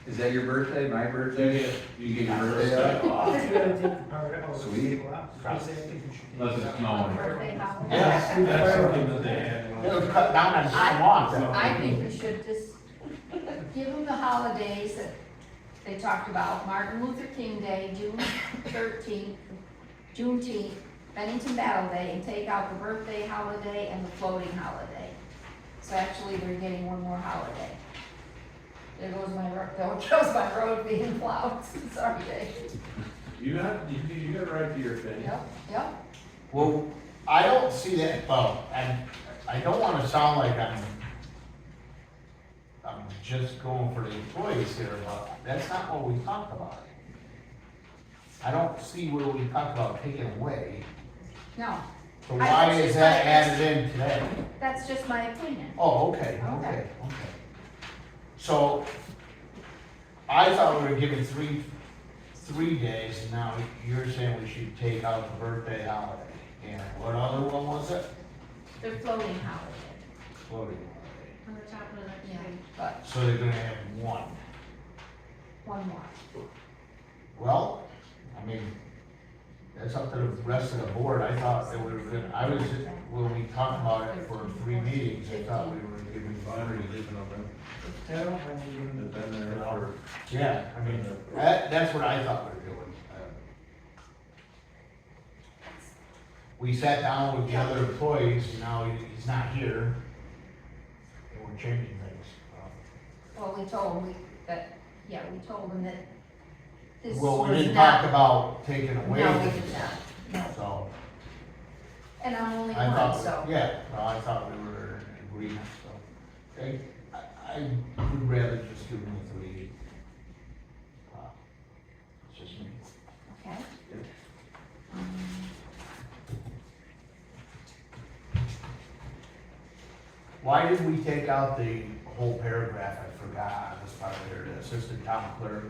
Is that your birthday, my birthday? You get your birthday off. Sweet. Unless it's snowing. Birthday holiday. Yeah. That's something that they had. It was cut down on some lawns. I think we should just give them the holidays that they talked about, Martin Luther King Day, June 13th, Juneteenth, Bennington Battle Day, and take out the birthday holiday and the floating holiday. So actually, they're getting one more holiday. There goes my road being plowed, sorry, Dave. You got a right to your opinion. Yep. Well, I don't see that, well, and I don't wanna sound like I'm just going for the employees here, but that's not what we talked about. I don't see where we talked about taking away, No, so why is that added in today? that's just my opinion. Oh, okay. So, I thought we were giving three days, and now you're saying we should take out the birthday holiday. And what other one was it? The floating holiday, Floating On the top of the next yeah, page. but So they're gonna have one. one more. Well, I mean, that's up to the rest of the board. I thought that we were gonna, when we talked about it for 3 meetings, I thought we were giving Why are you leaving them in? They've been there for. Yeah, I mean, that's what I thought we were doing. We sat down with the other employees, and now he's not here, and we're changing things. Well, we told them that this Well, we was didn't not- talk about taking away No, we things, did not, no, so. and I'm only I one, thought, so. yeah, well, I thought we were in agreement, so. Okay, I would rather just give them the 3. It's just me. Okay. Why did we take out the whole paragraph? I forgot on this part here, the assistant town clerk.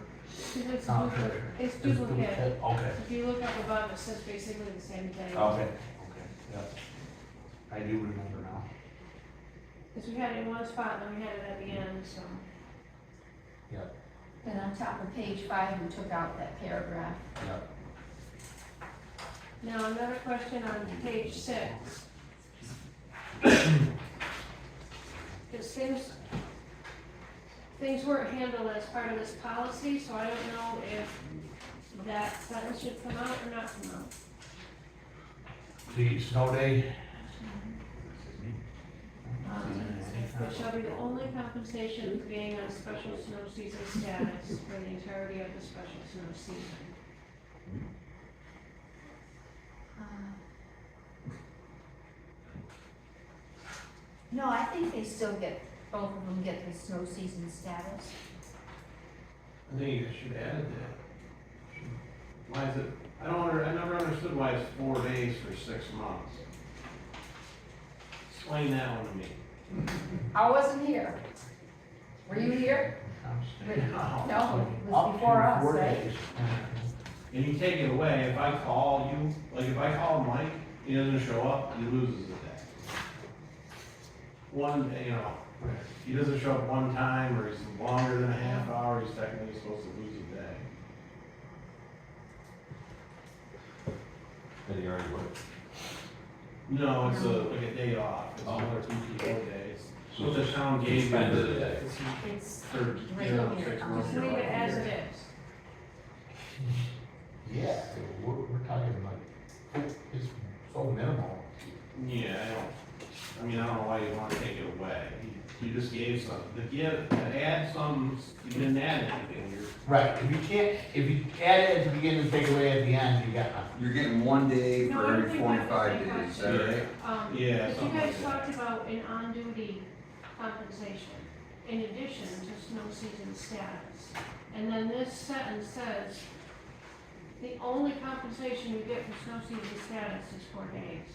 Because it's Town duplicate, treasurer. it's duplicate. Okay, If you look up above, it says basically the same thing. okay, yeah. I do remember now. Because we had it in one spot, and then we had it at the end, so. Then on top of page 5, we took out that paragraph. Yep. Now, another question on page 6. Because things weren't handled as part of this policy, so I don't know if that sentence should come out or not come out. The snow day, It shall be the only compensation for being on special snow season status for the entirety of the special snow season. No, I think they still get, both of them get the snow season status. I think you should add that. Why is it, I never understood why it's 4 days for 6 months. Explain that one to me. I wasn't here. Were you here? No, it was before us, right? And you take it away, if I call you, like if I call Mike, he doesn't show up, he loses a day. He doesn't show up one time, or he's longer than a half hour, he's technically supposed to lose a day. That he already worked. No, it's like a day off, it's another 2 PTO days. So the town gave you Suspended a the day. It's third, right you know, here. 6 months. Just leave it as it is. Yeah, we're talking like, it's so minimal. Yeah, I don't know why you want to take it away. You just gave some, to add some, you didn't add anything. Right, if you add it at the beginning and take away at the end, you got nothing. You're getting 1 day No, for I don't every think that's 45 the days, is same that right? Yeah, But you something guys like that. talked about an on-duty compensation in addition to snow season status. And then this sentence says, the only compensation you get for snow season status is 4 days.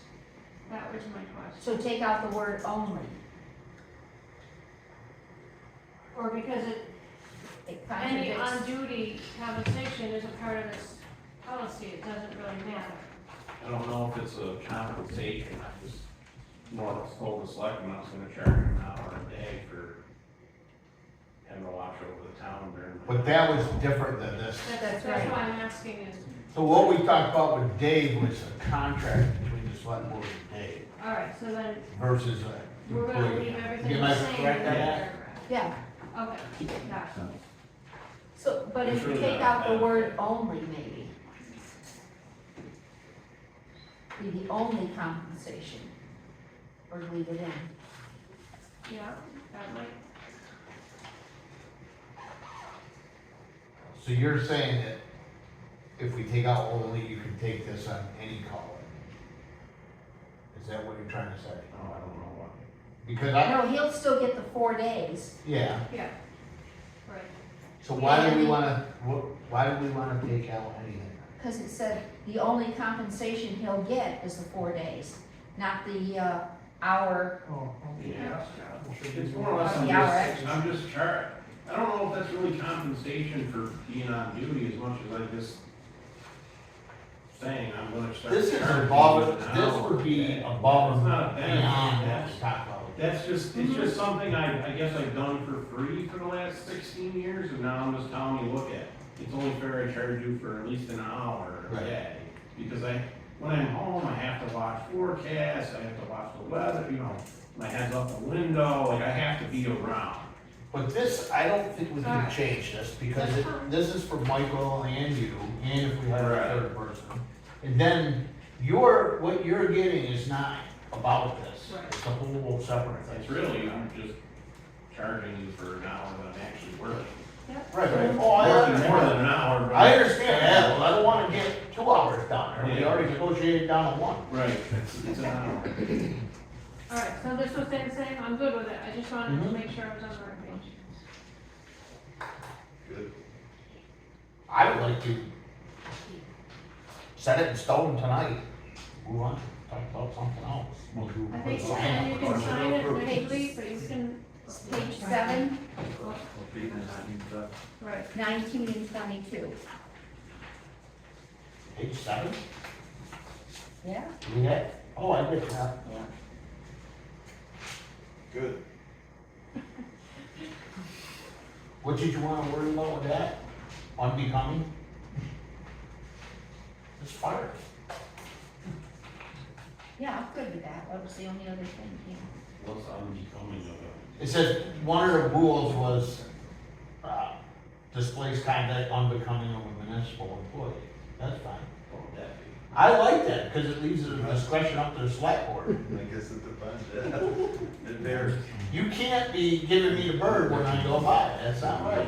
That was my question. So take out the word only. Or because It any contradicts. on-duty compensation is a part of this policy, it doesn't really matter. I don't know if it's a compensation, I just more or less told the selectman I was gonna charge him an hour a day for having to watch over the town during. But that was different than this. That's That's right. why I'm asking is, So what we talked about with Dave was a contract between the select board and Dave all right, so then versus a we're gonna employee. leave everything Am I the same in correct that on that? paragraph. Yeah, Okay, gotcha. so, but if It's you really take not out the bad. word only, maybe. Be the only compensation, or leave it in. Yeah, that might, So you're saying that if we take out only, you can take this on any color? Is that what you're trying to say? Oh, I don't know what. Because No, he'll still get the 4 days. yeah, yeah, right. so why do we wanna, why do we wanna take out anything? Because it said the only compensation he'll get is the 4 days, not the hour. Oh, Yeah, it's more or less, The hour extra. I'm just I don't know if that's really compensation for being on duty as much as I just saying I'm gonna start. This is charging above, you an this hour. would be It's above not and a benefit, beyond what that's- we talked about. That's just, it's just something I guess I've done for free for the last 16 years, and now I'm just telling you, look at, it's only fair I charge you for at least an hour a Right. day. Because when I'm home, I have to watch forecasts, I have to watch the weather, my head's out the window, like I have to be around. But this, I don't think we can Alright. change this, because this is for Michael and you, and if we have a Right. third person. And then what you're getting is not about this, Right. it's a whole separate It's thing. really, I'm just charging you for an hour that I'm actually working. Right, right, oh, I Working more understand. than an hour. but- I understand that, well, I don't wanna get 2 hours done, or we Yeah. already negotiated down to 1. Right, it's an hour. All right, so this was the same, I'm good with it, I just wanted to Mhm. make sure I was on the right page. Good. I would like to set it in stone tonight, move on, talk about something else. I think, and you can sign it legally, but you can, Page 7, right. 19 and 22. Page 7? Yeah. Yeah. Oh, I did that. Good. What did you wanna worry about with that? Unbecoming? It's fire. Yeah, I'm good with that, that was the only other thing, yeah. What's unbecoming of it? It said, one of the rules was, displays conduct unbecoming of a municipal employee. That's fine. What would that be? I like that, because it leaves the discretion up to the select board. I guess it depends, yeah. It varies. You can't be giving me the bird when I go by, that's not right.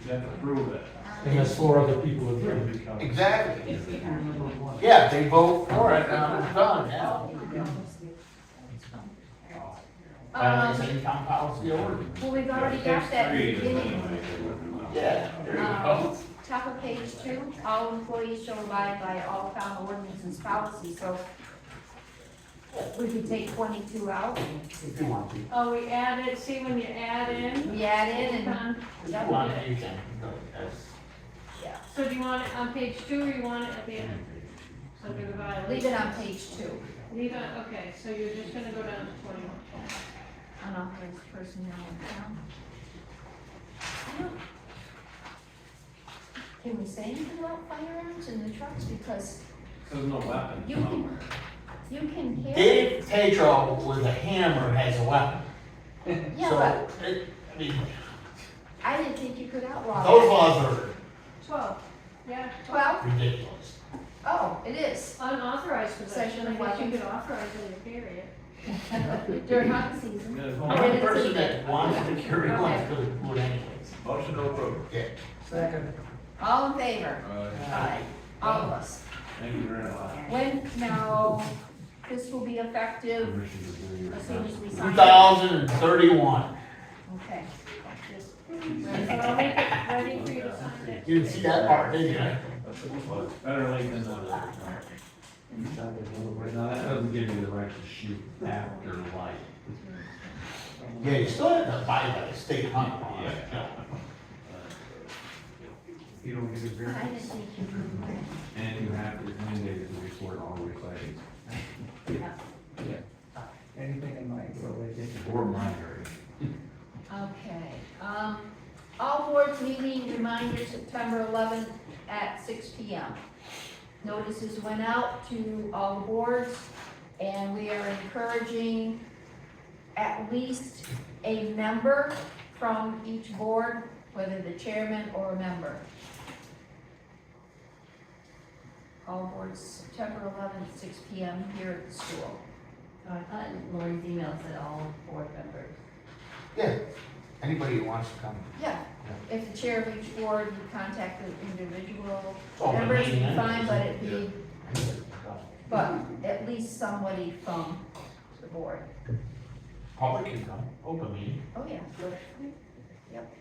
You have to prove it. Unless 4 other people agree. Exactly. Yeah, if they vote for it, now it's done, yeah. Same town policy order. Well, we've already got that in the Page 3 is beginning. anyway. Yeah, there you go. Top of page 2, all employees shall abide by all town ordinances policies, so we could take 22 out, If you want to. Oh, we added, see when you add in? we add in and, If you want to, you can. Go, that's- yeah, So do you want it on page 2 or you want it at the end? Under the violation? leave it on page 2, Leave it, okay, so you're just gonna go down to 21. unauthorized personnel in town. I don't- Can we say anything about firearms in the trucks, because There's no weapon You can- somewhere. you can carry. Dave Tatro with a hammer has a weapon. Yeah, So, but I mean, I didn't think you could outlaw those that. laws are 12, yeah. 12? ridiculous. Oh, it is. Unauthorized possession, I guess you weapons. could authorize it and carry it. During hunting season. Yeah, there's The no- Okay. only person that wants to carry one's gonna do it anyways. Motion to approve. Yeah. Second. All in favor? Aye. All of us. Thank you very much. When, now, this will be effective as soon as we sign it. 2031. Okay. So I'll make it ready for you to sign it. You didn't see that part, did you? Better late than never. Now, that doesn't give you the right to shoot after light. Yeah, you still have to abide by the state hunt law. Yeah. You don't get a I variance. just think you And you have to mandate to report all your sightings, Anything in my related. or my area. Okay, all boards meeting reminder September 11th at 6 PM. Notices went out to all the boards, and we are encouraging at least a member from each board, whether the chairman or a member. All boards, September 11th, 6 PM here at the school. So I thought Lori's email said all board members. Yeah, anybody who wants to come. Yeah, if the chair of each board, you contact the individual Oh, members, but it'd be maybe fine, but it'd be, Anybody can come. but at least somebody from the board. Public can come, open meeting. Oh, yeah. Yep.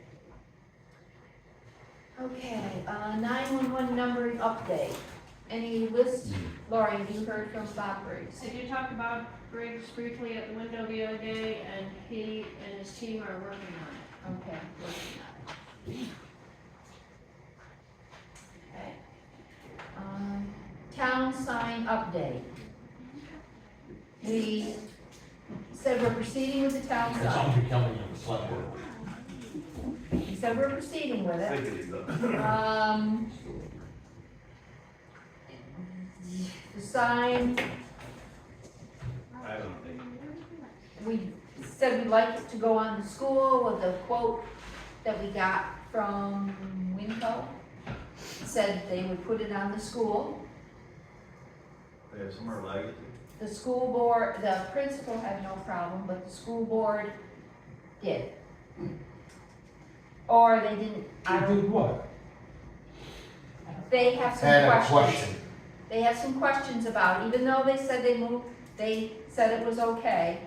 Okay, 911 numbering update. Any list? Lori, have you heard from Bob Briggs? I did talk about Briggs briefly at the window the other day, and he and his team are working on it. Okay, working on it. Okay. Town sign update. We said we're proceeding with the town There's sign. somebody coming in the select board. We said we're proceeding with it. Take it easy. The sign, I don't think. we said we'd like it to go on the school with a quote that we got from Winco. Said they would put it on the school. They have somewhere like it. The school board, the principal had no problem, but the school board did. Or they didn't, I You don't, did what? they have some Had a questions. question. They have some questions about, even though they said they moved, they said it was okay,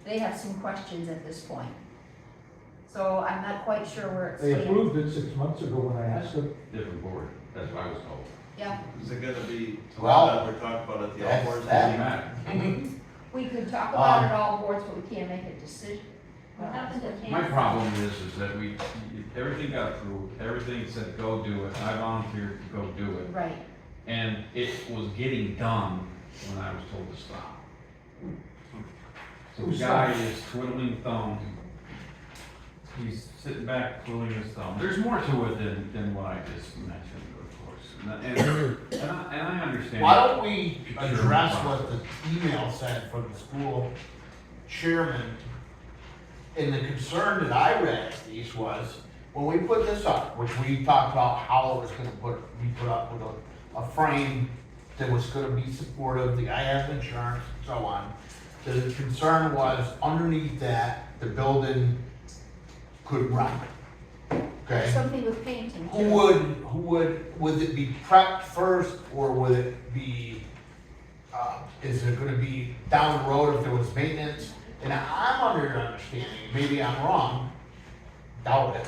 they have some questions at this point. So I'm not quite sure where it They stands. approved it 6 months ago when I asked them. Different board, that's what I was told. Yeah, Is it gonna be, Well, that we're talking about at the all that's boards? that. Doesn't matter. we could talk about it all boards, but we can't make a decision. What happened to Kansas? My problem is that we, everything got approved, everything said go do it, I volunteered to go do it. Right, And it was getting done when I was told to stop. So the Who's guy stopped? is twiddling thumbs. He's sitting back twiddling his thumb. There's more to it than what I just mentioned, of course. And I understand. Why don't we Sure. address what the email said from the school chairman? And the concern that I read at least was, when we put this up, which we talked about how it was gonna be put up with a frame that was gonna be supportive, the guy has insurance, and so on. The concern was underneath that, the building could rot. Okay? something with painting Who too. would it be prepped first, or would it be, is it gonna be down the road if there was maintenance? And I'm under the understanding, maybe I'm wrong, doubt it,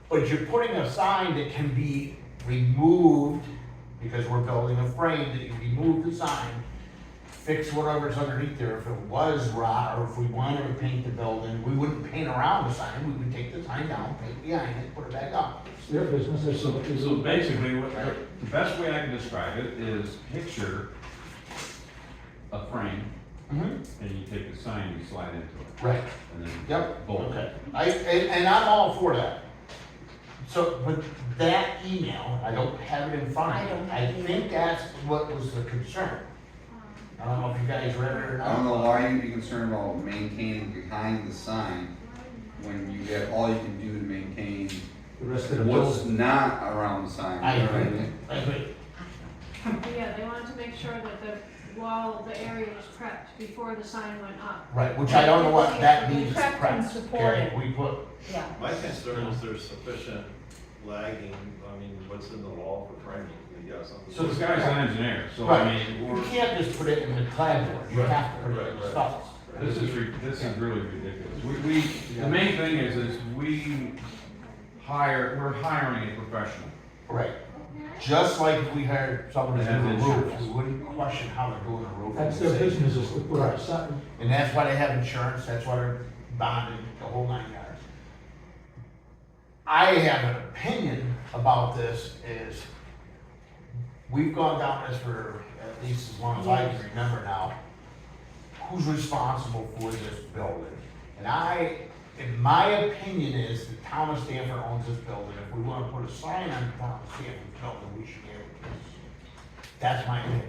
but you're putting a sign that can be removed, because we're building a frame, that you remove the sign, fix whatever's underneath there. If it was rot, or if we wanted to paint the building, we wouldn't paint around the sign, we would take the sign down, paint behind it, put it back up. It's their business, it's So basically, the best way I can describe it is picture a frame, and you take the sign, you slide into it, Right. and then Yep, bolt. okay. And I'm all for that. So, but that email, I don't have it in front I of don't me. have I it either. think that's what was the concern. I don't know if you guys read it or I don't know not. why you'd be concerned about maintaining behind the sign when you get all you can do to maintain the rest of the what's building. not around the sign. I You know what agree, mean? I agree. But yeah, they wanted to make sure that the wall, the area was prepped before the sign went up. Right, which I don't know what that means. Prepped and prepped, supported. okay? We put, Yeah, My concern is there's sufficient lagging, I mean, what's in the wall for framing, we got something. So this guy's an engineer, so Right. I mean, you we're, can't just put it in the clapboard, you have to put it in the Right. stuff. this is really ridiculous. The main thing is we we're hiring a professional. Right, Just like if we hired someone to do Have the roof, insurance. we wouldn't question how they're doing the roof. That's their business, is to put up something. And that's why they have insurance, that's why they're bonded, the whole 9 yards. I have an opinion about this is, we've gone down this for at least as long as I can remember now. Who's responsible for this building? And in my opinion is, the town of Stamford owns this building. If we wanna put a sign on the town of Stamford building, we should be able to. That's my opinion.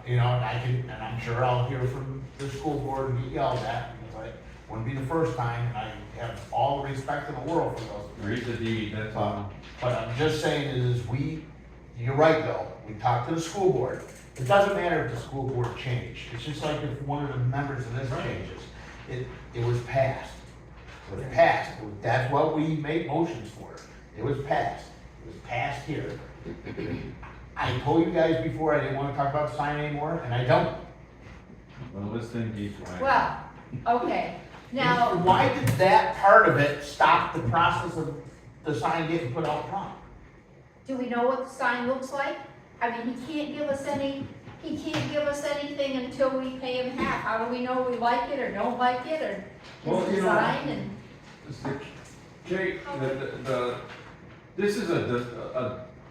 You know, and I'm sure I'll hear from the school board and get yelled at, because I wouldn't be the first time, and I have all the respect in the world for those. Read the deed, that's all. But I'm just saying is you're right, Bill, we talked to the school board. It doesn't matter if the school board changed, it's just like if one of the members of this changes. It was passed. It was passed, that's what we made motions for. It was passed here. I told you guys before I didn't wanna talk about the sign anymore, and I don't. Well, this thing keeps going. Well, okay, now, Why did that part of it stop the process of the sign getting put out front? do we know what the sign looks like? I mean, he can't give us anything until we pay him half. How do we know we like it or don't like it, or Well, his you know, design and? Jake, this is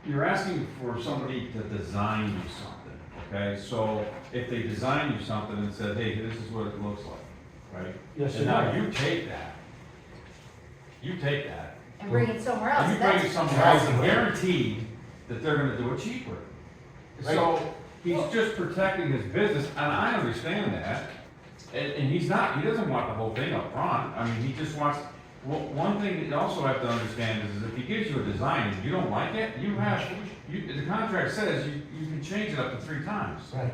you're asking for somebody to design you something, okay? So if they design you something and said, hey, this is what it looks like, right? Yes, And sir. now you take that, And bring it somewhere else. and you bring it That's- somewhere else and guarantee that they're gonna do it cheaper. So he's just protecting his business, and I understand that. And he doesn't want the whole thing up front. I mean, he just wants, one thing that you also have to understand is if he gives you a design and you don't like it, the contract says you can change it up to 3 times. Right.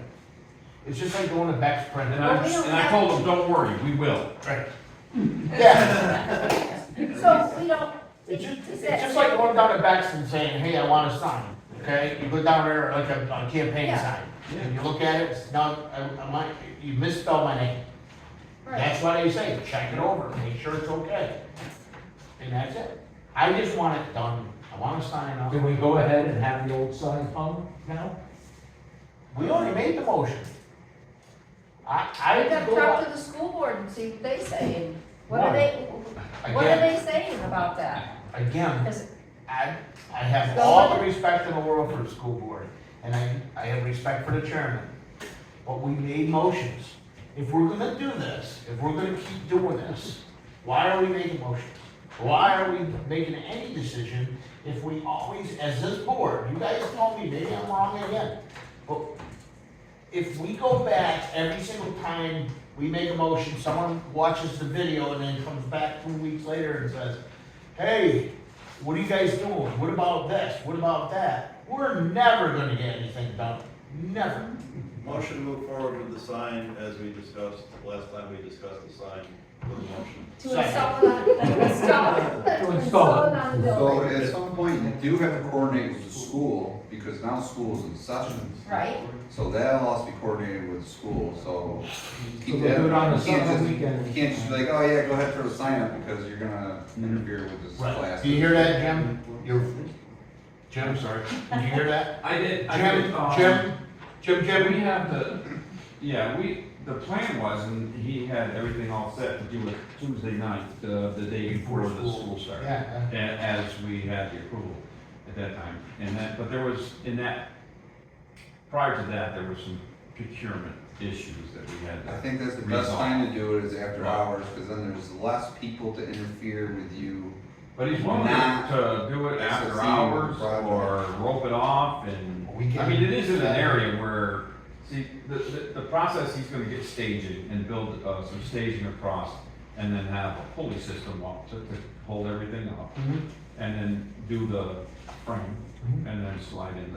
It's just like going to Beck's print. And I told him, don't worry, we will. Right. Yeah. So we don't. It's just like going down to Beck's and saying, hey, I want a sign, okay? You go down there like a campaign Yeah. sign, and you look at it, it's no, you misspelled my name. Right. That's why they say, check it over, make sure it's okay. And that's it. I just want it done. I want to sign up. Can we go ahead and have the old sign hung now? We already made the motion. We I gotta go talk up to the school board and see what they say, and what are Why? what are again, they saying about that? again. 'Cause I have Go all with the it. respect in the world for the school board, and I have respect for the chairman. But we made motions. If we're gonna do this, if we're gonna keep doing this, why are we making motions? Why are we making any decision if we always, as this board, you guys told me, maybe I'm wrong again, but if we go back every single time we make a motion, someone watches the video and then comes back 2 weeks later and says, hey, what are you guys doing? What about this? What about that? We're never gonna get anything done. Never. Motion to move forward with the sign as we discussed, last time we discussed the sign with a motion. to install it on the So building, at some point, you do have to coordinate with the school, because now school's in session. right? So that'll also be coordinated with the school, so. So they'll do it on a You can't summer just- weekend. You can't just be like, oh yeah, go ahead, throw the sign up, because you're gonna interfere with this class. Right. Do you hear that, Jim? Jim, I'm sorry. did you hear that? I did. Jim, We have to, the plan was, and he had everything all set to do it Tuesday night, the day before the school started. Yeah, As we had the approval at that time. But there was, prior to that, there were some procurement issues that we had to. I think that's the best time to do it is after hours, because then there's less people to interfere with you. But he's willing Not to do it after succeed hours with the project. or rope it off and, We can- I mean, it is in an area where, see, the process, he's gonna get staging and build, some staging across and then have a pulley system up to hold everything up. Mhm. And then do the frame Mhm. and then slide in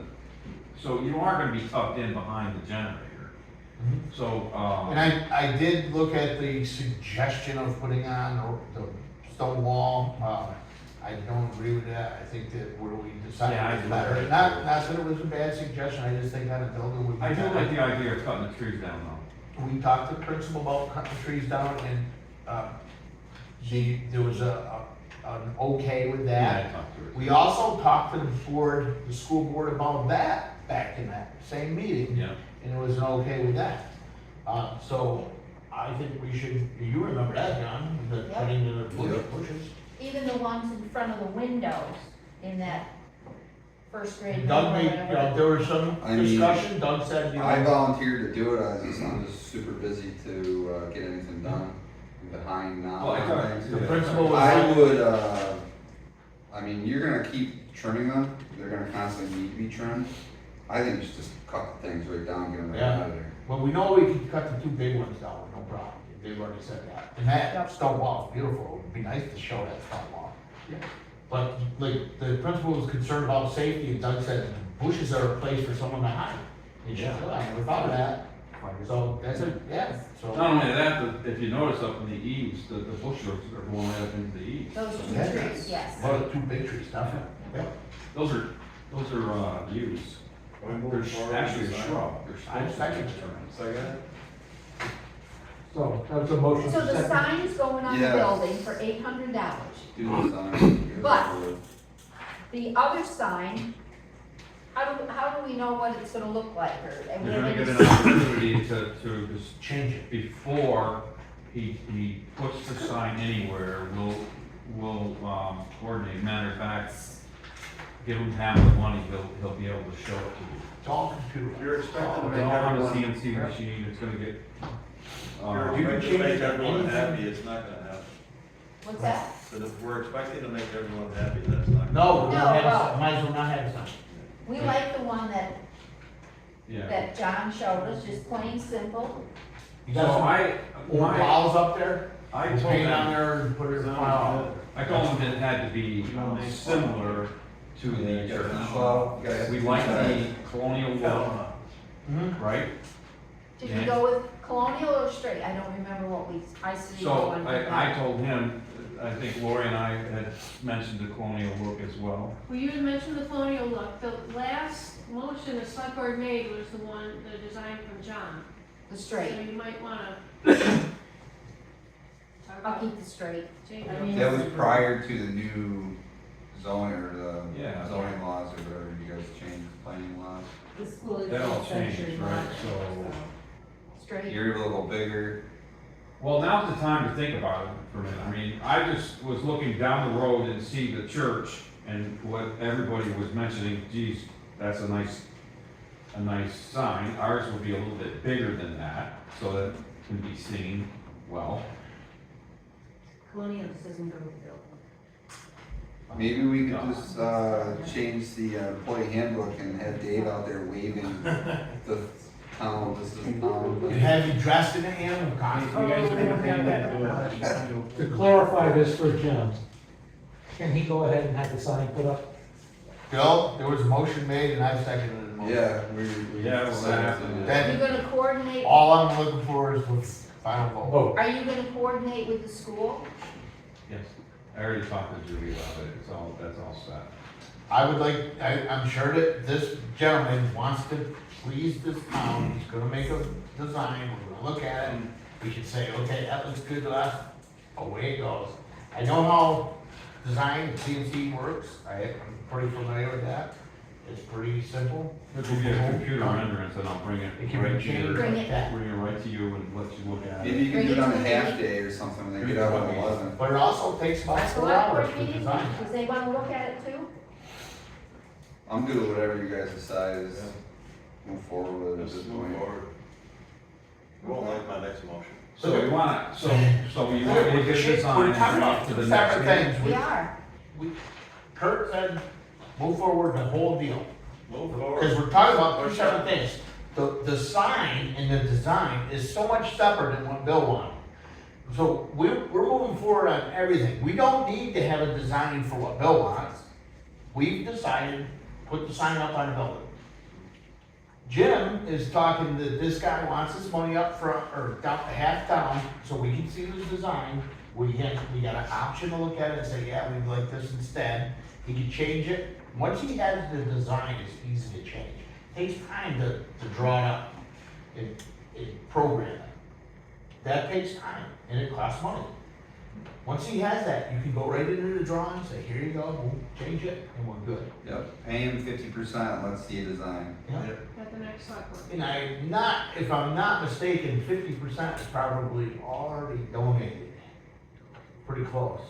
so you are gonna be tucked in behind the generator. Mhm. So, And I did look at the suggestion of putting on the stone wall. I don't agree with that. I think that where we Yeah, I decided is do. better. Not that it was a bad suggestion, I just think that a building would be I do better. like the idea of cutting the trees down though. We talked to the principal about cutting the trees down, and, there was an okay with Yeah, that. I talked to her. We also talked to the board, the school board about that back in that same meeting. Yeah. And it was an okay with that. So I think we should, you remember that, John, the Yep. putting the Yep. bushes. Even the ones in front of the windows in that first grade. Doug room or made, whatever. there was some I mean, discussion, Doug said, you I know, volunteered to do it, I'm just super busy to, get anything done, I'm behind now. Well, I thought- on things. the principal was. I would, I mean, you're gonna keep trimming them, they're gonna constantly need to be trimmed. I think you should just cut the things right down, get them right Yeah. out of there. Well, we know we can cut the two big ones down, no problem, they've already said that. And that Yep. stone wall is beautiful, it'd be nice to show that stone wall. But like, the principal was concerned about safety, and Doug said bushes are a place for someone to hide. And she said, "Oh, I never thought of that." So that's it, yeah, so. Not only that, but if you notice up in the eaves, the bush roots are going right up into the eaves. Those two Yeah. trees, yes. Well, the two big trees, definitely, yeah. Those are yews. They're actually a shrub. I second it. Second? So, that's a motion. So the second. sign is going on the Yeah. building for $800. Do this on. But- The other sign, how do we know what it's gonna look like, or? and we You're gonna have get any- an opportunity to just Change it. before he puts the sign anywhere, we'll coordinate. Matter of fact, give him half the money, he'll be able to show it to you. It's all computer. You're expecting to It's make all on a everyone, CNC machine, it's gonna get, you're You can expecting to change make it everyone anything. happy, it's not gonna happen. What's that? But if we're expecting to make everyone happy, that's not. No, we No, don't have, well- might as well not have a sign. We like the one yeah. that John showed us, just plain simple. You So got some I, old my, walls up there, I you told paint on him, there and put it in the file. I told him it had to be similar to the church. We like the colonial look, Mhm. right? Did Yeah. you go with colonial or straight? I don't remember what I said. you So go on with I that. told him, I think Lori and I had mentioned the colonial look as well. Well, you had mentioned the colonial look, the last motion the select board made was the one, the design from John. The So straight, you might wanna. I'll keep the straight. Change I it. mean- That was prior to the new zoning or the Yeah. zoning laws or whatever you guys changed, planning laws. The school is. That all century changed, right? modern, So- Straight. You're a little bigger. Well, now's the time to think about it for a minute. I mean, I just was looking down the road and see the church and what everybody was mentioning, geez, that's a nice sign. Ours will be a little bit bigger than that, so that it can be seen well. Colonial just doesn't go with the building. Maybe we could just, change the employee handbook and have Dave out there waving the town, this is town. And have you dressed in a animal costume? You guys are gonna pay that To clarify this for Jim, can he go ahead and have the sign put up? Bill, there was a motion made and I seconded the motion. Yeah, we. Yeah, well, that happened. Then- You're gonna coordinate, All I'm looking for is the final vote. Vote. are you gonna coordinate with the school? Yes, I already talked to Julie about it, that's all set. I would like, I'm sure that this gentleman wants to please this town, he's gonna make a design, we're gonna look at it, and we should say, okay, that looks good to us, away it goes. I know how design CNC works, I'm pretty familiar with that, it's pretty simple. This will be a computer renderance and I'll bring it It can be right to changed your, Bring like it. that. bring it right to you and let you look at Maybe it. you can do it on a Bring it to half the- day or something when they get out at 11. But it also takes about That's 4 select hours board to meeting, design. because they wanna look at it too? I'm good with whatever you guys decide is move forward with it at Let's this move point. forward. You won't like my next motion. So we want, so you want me to get this on We're and talking bring about it to two the next separate meeting? things. We are. Kurt said, move forward the whole deal. Move Because forward. we're talking about two separate things. The sign and the design is so much separate than what Bill wanted. So we're moving forward on everything. We don't need to have a design for what Bill wants. We've decided, put the sign up on the building. Jim is talking that this guy wants his money up front, or down, half down, so we can see the design. We got an option to look at it and say, yeah, we'd like this instead. He can change it. Once he has the design, it's easy to change. It takes time to draw it up and program it. That takes time, and it costs money. Once he has that, you can go right into the drawing, say, here you go, boom, change it, and we're good. Yep, pay him 50%, let's see a design. Yeah. At the next select board. And if I'm not mistaken, 50% is probably already donated. Pretty close.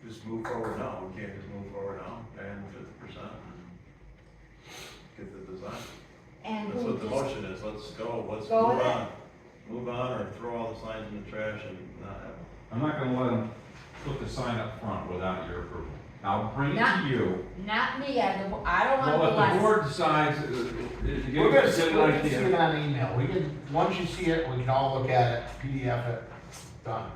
Just move forward now, we can't just move forward now, and 50%. Get the design. And That's who what the just, motion is, let's go, let's Go move with it. on. Move on, or throw all the signs in the trash and not have them. I'm not gonna let them put the sign up front without your approval. I'll bring it Not- to you. not me, I don't want Well, the if the less. board decides, We're gonna see it on email. We can, once you see it, we can all look at it, PDF it, done.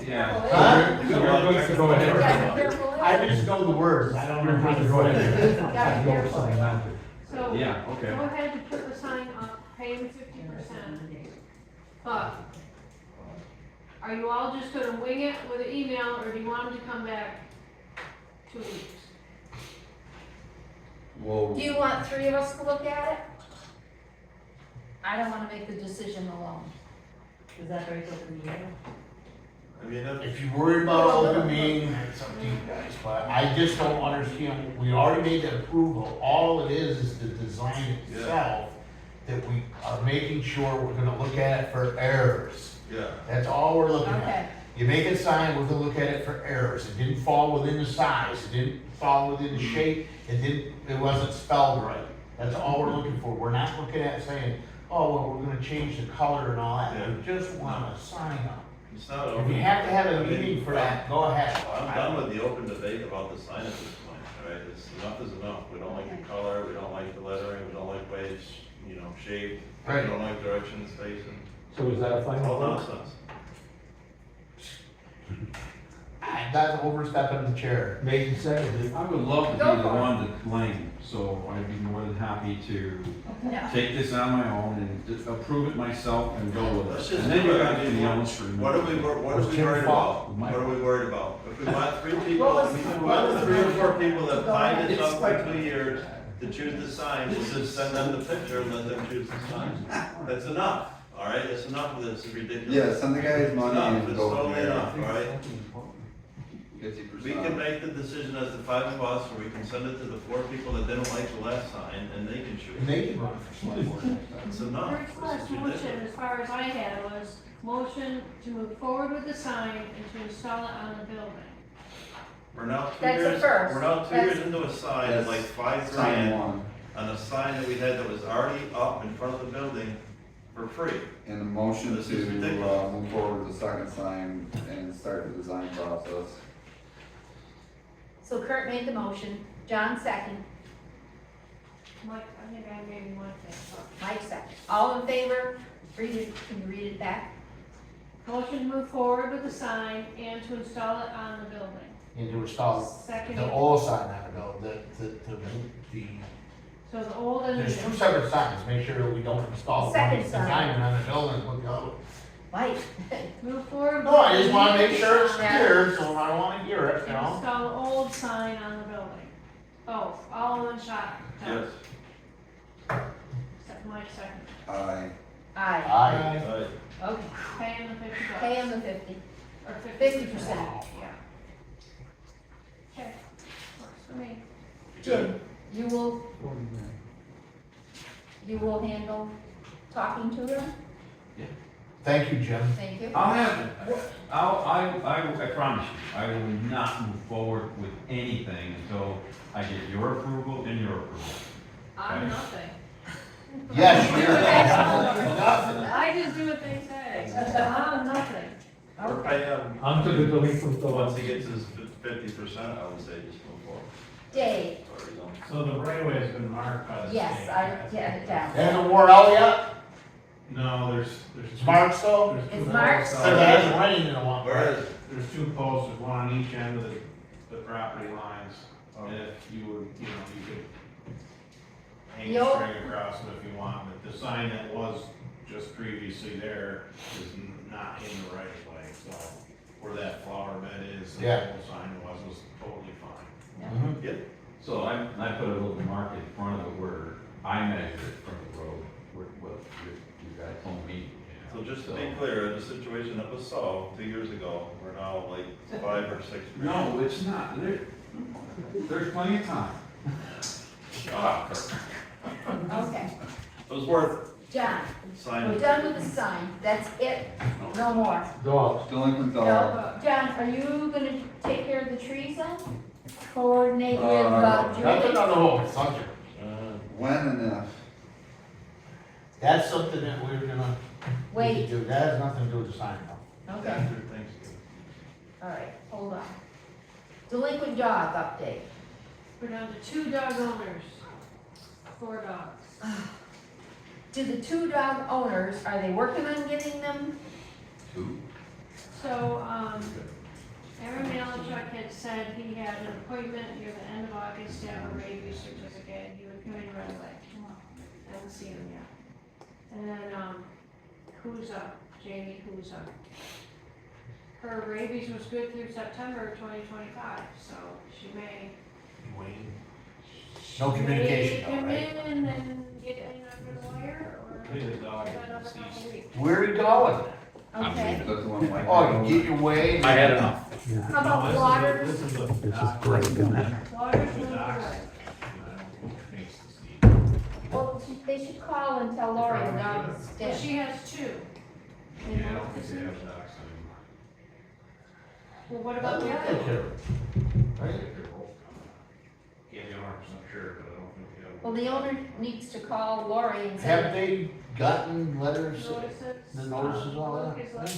Yeah. Huh? You're good to go You gotta ahead. be careful with I it. just know the words, I don't know You're how good to to go say it. ahead. Gotta be careful. Sign mounted. So, Yeah, okay. go ahead and put the sign up, pay him 50%. But, are you all just gonna wing it with an email, or do you want him to come back 2 weeks? Well, Do you want three of us to look at it? I don't wanna make the decision alone. Is that very good for you? I mean, If you're worried about open meeting, it's up to you guys, but I just don't understand, we already made the approval, all it is the design itself, that we are making sure we're gonna look at it for errors. yeah, That's all we're looking Okay. at. You make a sign, we're gonna look at it for errors, it didn't fall within the size, it didn't fall within the shape, it wasn't spelled right. That's all we're looking for, we're not looking at saying, oh, well, we're gonna change the color and all that, we just want a sign up. it's not If open. you have to have I a mean, meeting for that, go ahead. I'm done with the open debate about the sign at this point, all right, it's, enough is enough, we don't like the color, we don't like the lettering, we don't like the way it's, shaped, we Right. don't like direction it's facing, So is that a it's all final vote? nonsense. That's overstepping the chair. Made and seconded. I would love to be Go the for it. one to blame, so I'd be more than happy to No. take this on my own and just approve it myself and go with Let's it. just And then do you're it. gonna be on the screen. What are we worried about? What are we worried about? If we want three people, What was- if we what want was the the 3 or 4 motion? people that Go find ahead. it up for 2 years to choose the sign, we'll just send them the picture and let them choose the sign. That's enough, all right? That's enough of this, it's ridiculous. yeah, send the guy his It's money enough, and it's go from totally there. enough, all right? 50%. We can make the decision as the 5 of us, or we can send it to the 4 people that didn't like the last sign, and they can And choose. they can run for select board. It's enough. First class This is motion, ridiculous. as far as I had, was motion to move forward with the sign and to install it on the building. We're now 2 That's a years, first. we're now 2 That's- years into a sign, at like 5 Sign grand. one, On a sign that we had that was already up in front of the building for free. and the motion This to, is ridiculous. move forward with the second sign and start the design process. So Kurt made the motion, John second, Mike, I think I maybe Mike that. Mike second. All in favor? Read it, can you read it back? Motion to move forward with the sign and to install it on the building. And to install Second, the old sign on the bill, so the old and the there's 2 new. separate signs, make sure we don't install one Second that's sign. designed on the building, look out. Mike, Move forward. No, I just wanna make sure it's Yeah. clear, so I don't wanna hear it, you And know? install the old sign on the building. Both, all in one shot. Yes. Except Mike second. Aye. aye, Aye. Right. okay, Pay him the $50. pay him the 50, Or 50%. Yeah. Okay, works for me. Jim, you will handle talking to them? Thank you, Jim. Thank you. I promise you, I will not move forward with anything until I get your approval and your approval. I'm nothing. Yes, you're nothing. I just do what they say. I'm nothing. Or pay him, On to the delinquent once thoughts. he gets his 50%, I would say just move forward. Dave, Or, you know. So the right of way has been marked by the state. yes, I had it down. It hasn't wore out yet? No, there's. It's marked still? There's two It's marked posts Says out it there. hasn't rained in a while. Where is it? There's 2 posts, there's one on each end of the property lines. Oh. And if you would, you could hang Yo. a string across them if you want, but the sign that was just previously there is not in the right of way, so where that flower bed is, the Yeah. whole sign was totally fine. Mhm. Yep. So I put a little mark in front of it where I measured it from just to be clear, the situation that was solved 2 years ago, we're now like 5 or 6. No, it's not. There's plenty of time. Shut up. Okay, It was worth John, signing. we're done with the sign, that's it, no more. Dogs. Delinquent dog. No, John, are you gonna take care of the trees then? Coordinate with, That's Julie? another whole subject. When and if. That's something that we're gonna Wait, do. That has nothing to do with the sign though. okay, After Thanksgiving. all right, hold on. Delinquent dog update. We're down to 2 dog owners, 4 dogs. Do the 2 dog owners, are they working on getting them? So, Aaron Malinchuk had said he had an appointment near the end of August to have a rabies certificate. He would come in right away. Haven't seen him yet. And then, Jamie Kuza. Her rabies was good through September of 2025, so she may. No communication May though, come right? in and get in under the wire, or Maybe the dog another is couple deceased. weeks. Where are you going? Okay, That's the one like. Oh, you get your way. I had enough. how about waters? This is great, isn't it? Water's moved away. Well, they should call and tell Lori the dog is Well, dead. she has 2. Yeah, I don't think they have dogs anymore. Well, what about the Take other? care of it. Right? Can't be 100% sure, but I don't think they have. Well, the owner needs to call Lori and Have say, they gotten letters? Notices? The notices, all that? Look, it's like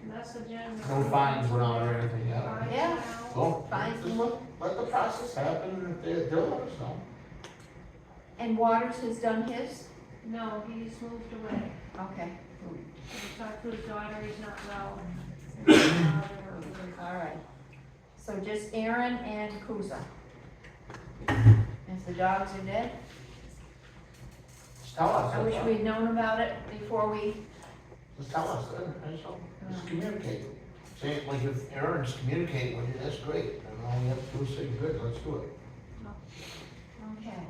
messaging. No fines went out or anything yet? Fines Yeah. went out. Well, Fines. just let the process happen, and if they'll let us know. and Waters has done his? No, he's moved away. Okay, We talked to his daughter, he's not well. all right. So just Aaron and Kuza. If the dogs are dead, Just tell us. I wish we'd known about it before we, Just tell us, just communicate. Say, like if Aaron's communicating with you, that's great, and all you have to do is say, good, let's do it. okay.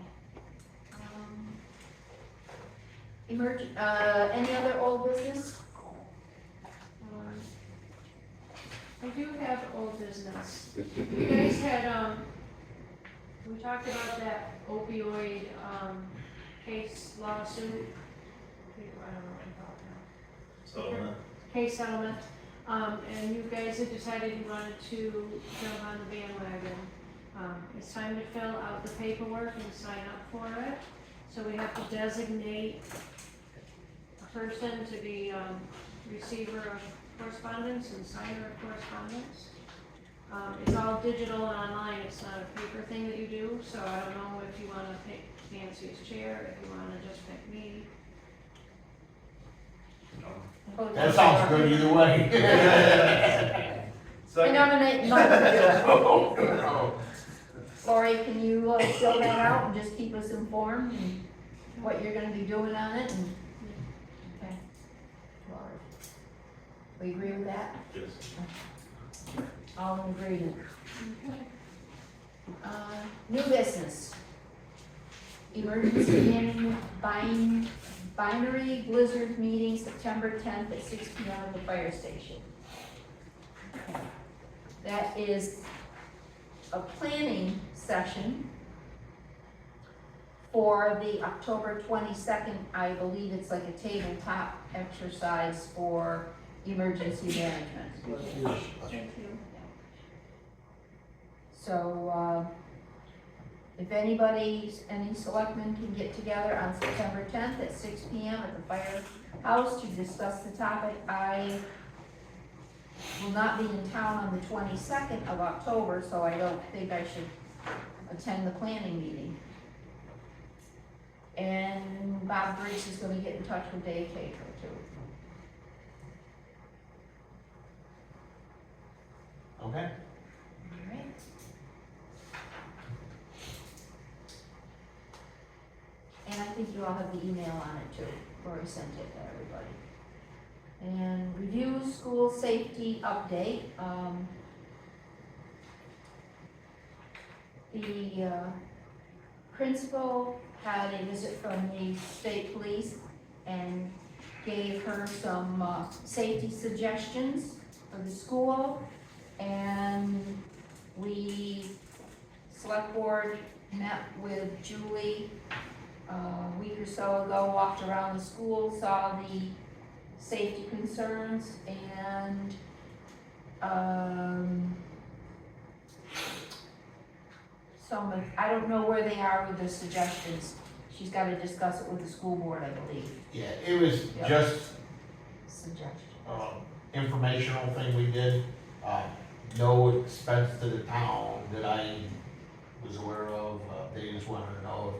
Any other old business? I do have old business. You guys had, we talked about that opioid, case lawsuit. I don't know what to call it now. Settlement. Case settlement, and you guys had decided you wanted to jump on the bandwagon. It's time to fill out the paperwork and sign up for it. So we have to designate a person to be, receiver of correspondence and signer of correspondence. It's all digital and online, it's not a paper thing that you do, so I don't know if you wanna pick Nancy's chair, if you wanna just pick me. That sounds good either way. I Second. nominate Mike to do it. Lori, can you fill that out and just keep us informed and what you're gonna be doing on it and, okay. Lori. We agree with that? Yes. All in agreement. New business. Emergency binary blizzard meeting September 10th at 6 p.m. at the fire station. That is a planning session for the October 22nd. I believe it's like a tabletop exercise for emergency management. Thank you. So, if any selectmen can get together on September 10th at 6 p.m. at the firehouse to discuss the topic, I will not be in town on the 22nd of October, so I don't think I should attend the planning meeting. And Bob Briggs is gonna get in touch with Dave Tatro too. Okay? Alright. And I think you all have the email on it too, Lori sent it to everybody. And review school safety update, the principal had a visit from the state police and gave her some, safety suggestions for the school. And select board met with Julie a week or so ago, walked around the school, saw the safety concerns, and, I don't know where they are with the suggestions. She's gotta discuss it with the school board, I believe. Yeah, it was Yep. just, Suggestions. informational thing we did. No expense to the town that I was aware of. They just wanted to know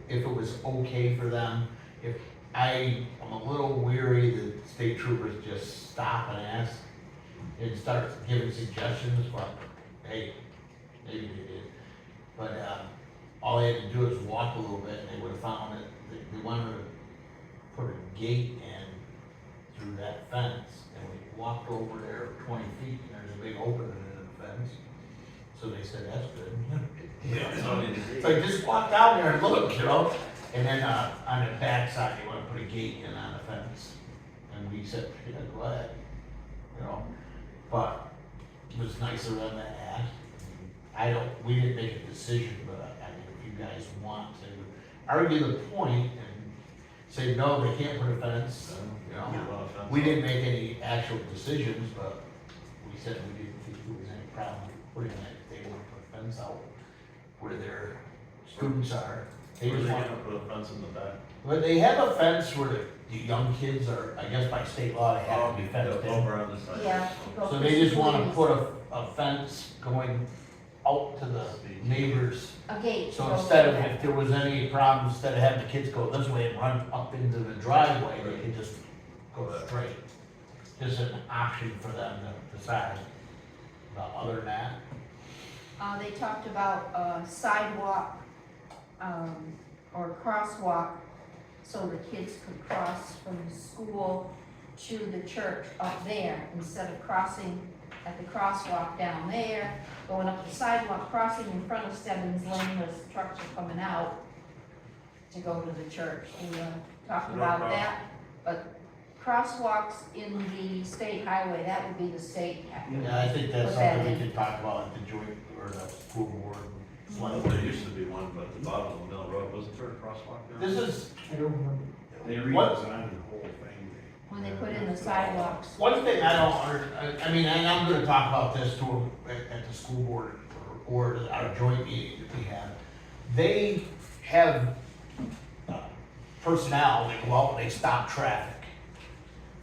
if it was okay for them. I'm a little weary that state troopers just stop and ask and start giving suggestions, but hey, maybe they did. But, all they had to do is walk a little bit and they would have found that they wanted to put a gate in through that fence. And we walked over there 20 feet and there's a big opening in the fence. So they said, that's good. Yeah. So I just walked down there and looked, you know, and then, on the backside, they wanna put a gate in on the fence. And we said, yeah, go ahead, you know, but it was nice of them to ask. We didn't make a decision, but I mean, if you guys want to argue the point and say, no, they can't put a fence, you know. We didn't make any actual decisions, but we said we didn't think there was any problem putting it, if they want to put a fence out where their students are. They Where's just they want, gonna put a fence in the back? but they have a fence where the young kids are, I guess by state law, they have to be fenced in. Over on the side. Yeah. So they just wanna put a fence going out to the neighbors. A gate. So instead of, if there was any problems, instead of having the kids go this way and run up into the driveway, they could just go straight. Just an option for them to decide. But other than that, They talked about a sidewalk, or crosswalk, so the kids could cross from the school to the church up there, instead of crossing at the crosswalk down there, going up the sidewalk, crossing in front of Stebbins Lane, as trucks are coming out to go to the church. We talked No about problem. that, but crosswalks in the state highway, that would be the state. yeah, I think that's Put that something we in. could talk about at the joint, or the school board. Well, there used to be one, but at the bottom of the Mill Road, wasn't there a crosswalk there? This is, I don't remember. They What? redesigned the whole thing. When they put in the sidewalks. one thing I don't I mean, and I'm gonna talk about this to them at the school board, or our joint meeting that we have. They have personnel that go out and they stop traffic.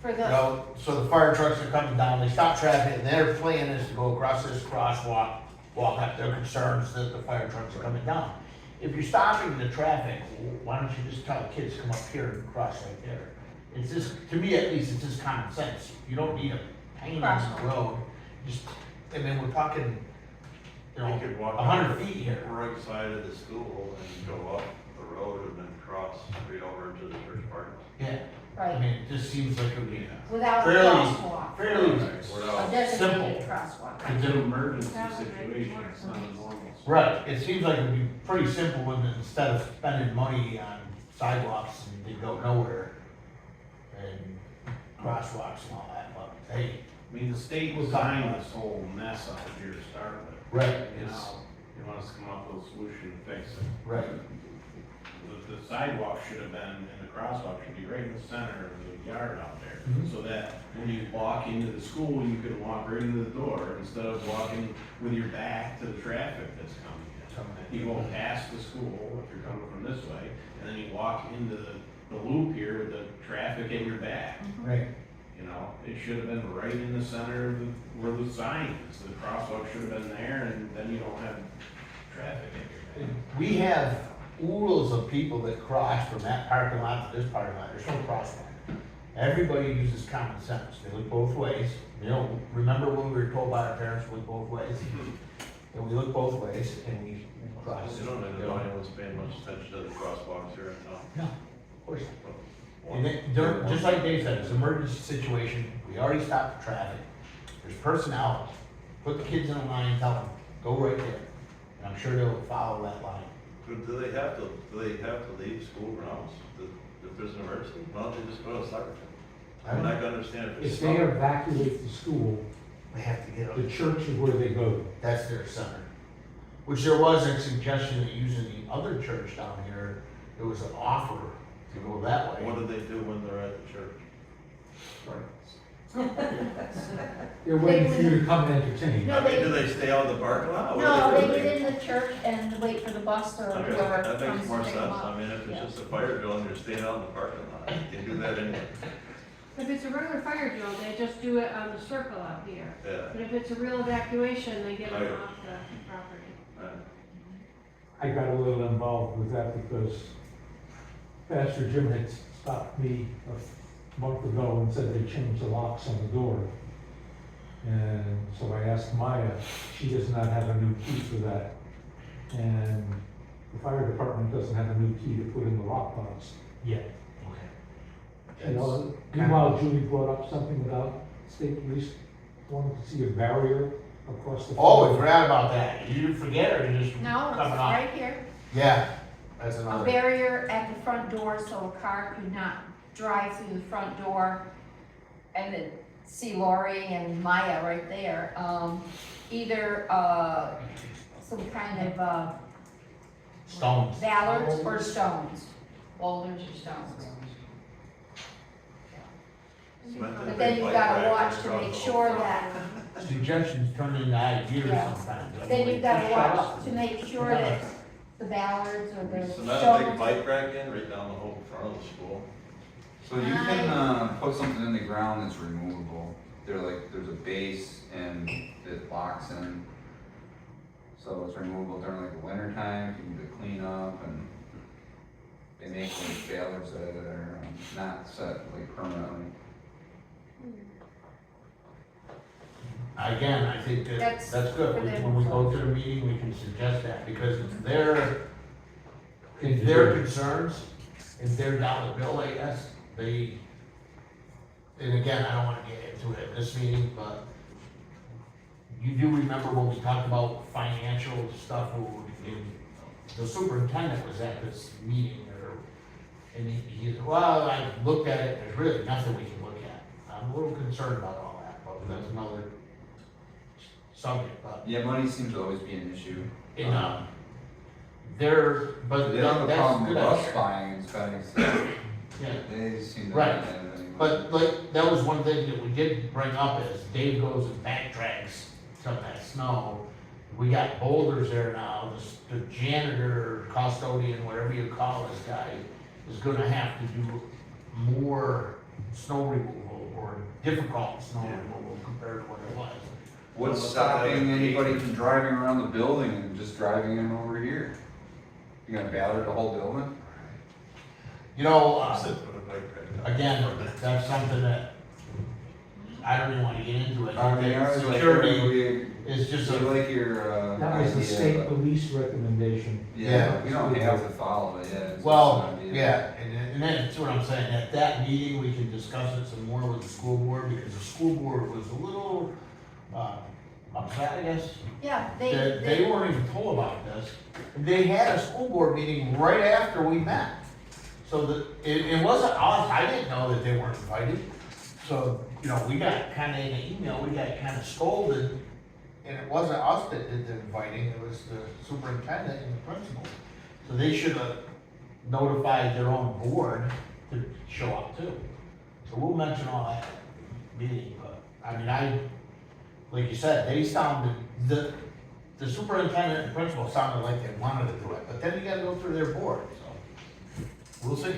For You the, know, so the fire trucks are coming down, they stop traffic, and their plan is to go across this crosswalk, walk up their concerns that the fire trucks are coming down. If you're stopping the traffic, why don't you just tell the kids, come up here and cross right there? It's just, to me at least, it's just common sense. You don't need a pain on the road, just, I mean, we're talking, you know, You could walk 100 feet here. right side of the school and go up the road and then cross straight over into the church parking lot. Yeah, I right, mean, it just seems like it would be without a fairly- crosswalk, fairly a designated simple. crosswalk. It's an emergency That would make situation, more it's not a sense. normal. Right, it seems like it'd be pretty simple when, instead of spending money on sidewalks and they go nowhere, and crosswalks and all that, but hey, I mean, the state designed this whole mess up here to start with. right, You it's, know, they want us to come up with a solution to fix it. right, The sidewalk should have been, and the crosswalk should be right in the center of the yard out there. Mhm. So that when you walk into the school, you could walk right into the door instead of walking with your back to the traffic that's coming in. You go past the school if you're coming from this way, and then you walk into the loop here with the traffic at your back. right. You know, it should have been right in the center of where the sign is. The crosswalk should have been there, and then you don't have traffic at your back. We have oodles of people that cross from that parking lot to this parking lot, there's no crosswalk. Everybody uses common sense, they look both ways, you know, remember when we were told by our parents to look both ways? And we look both ways and we cross. You don't know anyone's paying much attention to the crosswalks here in town. No, of course not. And just like Dave said, it's an emergency situation, we already stopped the traffic, there's personnel, put the kids in a line, tell them, go right there. And I'm sure they'll follow that line. Do they have to leave school grounds? If if there's an emergency, why don't they just go to a soccer field? I'm not gonna understand if it's If they snow. evacuate the school, They have to get the up. church is where they go. That's their center. Which there was a suggestion that using the other church down here, there was an offer to go that way. What do they do when they're at the church? They're waiting for you to come and entertain. No, I mean, they- do they stay out in the parking lot? What do No, they do? get in the church and wait for the bus or Okay, whoever that comes makes to more pick sense. them up. I mean, if Yeah. it's just a fire drill and you're staying out in the parking lot, you can do that anyway. If it's a regular fire drill, they just do it on the circle out here. Yeah. But if it's a real evacuation, they get them Right. off the property. Right. I got a little involved with that because Pastor Jim had stopped me a month ago and said they changed the locks on the door. And so I asked Maya, she does not have a new key for that. And the fire department doesn't have a new key to put in the lockbox yet. Okay. You know, meanwhile, Julie brought up something about state police wanting to see a barrier across the. Oh, we forgot about that. You forget or you just No, it's coming up? right here. Yeah, that's A another. barrier at the front door so a car could not drive through the front door and then see Lori and Maya right there. Either, some kind of, Stones. ballards or stones, boulders or stones. But then you've gotta watch to make sure that, Suggestions turn into ideas Yeah. sometimes. then you've gotta watch to make sure that the ballards or the So not a big stones. bike rack in right down the whole front of the school. So you can, put something in the ground that's removable. They're like, there's a base and it locks in. So it's removable during like the winter time, you can clean up and they make like ballards that are not set like permanently. Again, I think that, That's that's good. for them. When we go to the meeting, we can suggest that, because it's their concerns, it's their dollar bill, I guess. They, and again, I don't wanna get into it in this meeting, but you do remember when we talked about financial stuff, the superintendent was at this meeting, and he said, well, I looked at it, there's really nothing we can look at. I'm a little concerned about all that, but that's another subject, but Yeah, money seems to always be an issue. in, but They don't have a that's problem good. with us buying and spending stuff. Yeah. They seem to. Right. not have any- But like, that was one thing that we did bring up is Dave goes and backtracks some of that snow. We got boulders there now, the janitor, custodian, whatever you call this guy, is gonna have to do more snow removal or difficult snow removal compared to what it was. What's What's that stopping other anybody gate? from driving around the building and just driving in over here? You gonna ballard the whole building? You know, Sit with a bike rack down. again, that's something that I don't even wanna get into it. I mean, I was like, Security we, is just you a, like your, That was the idea, state but- police recommendation. Yeah, we don't have to follow it, yeah. it's just well, an idea. yeah, and that's what I'm saying, at that meeting, we can discuss it some more with the school board, because the school board was a little, upset, I guess. Yeah, They weren't even told about this. They had a school board meeting right after we met. So it wasn't us, I didn't know that they weren't invited. So, you know, we got kinda in the email, we got kinda scolded, and it wasn't us that did the inviting, it was the superintendent and the principal. So they should have notified their own board to show up too. So we'll mention all that meeting, but, I mean, like you said, they sounded, the superintendent and principal sounded like they wanted to do it, but then you gotta go through their board, so. We'll see.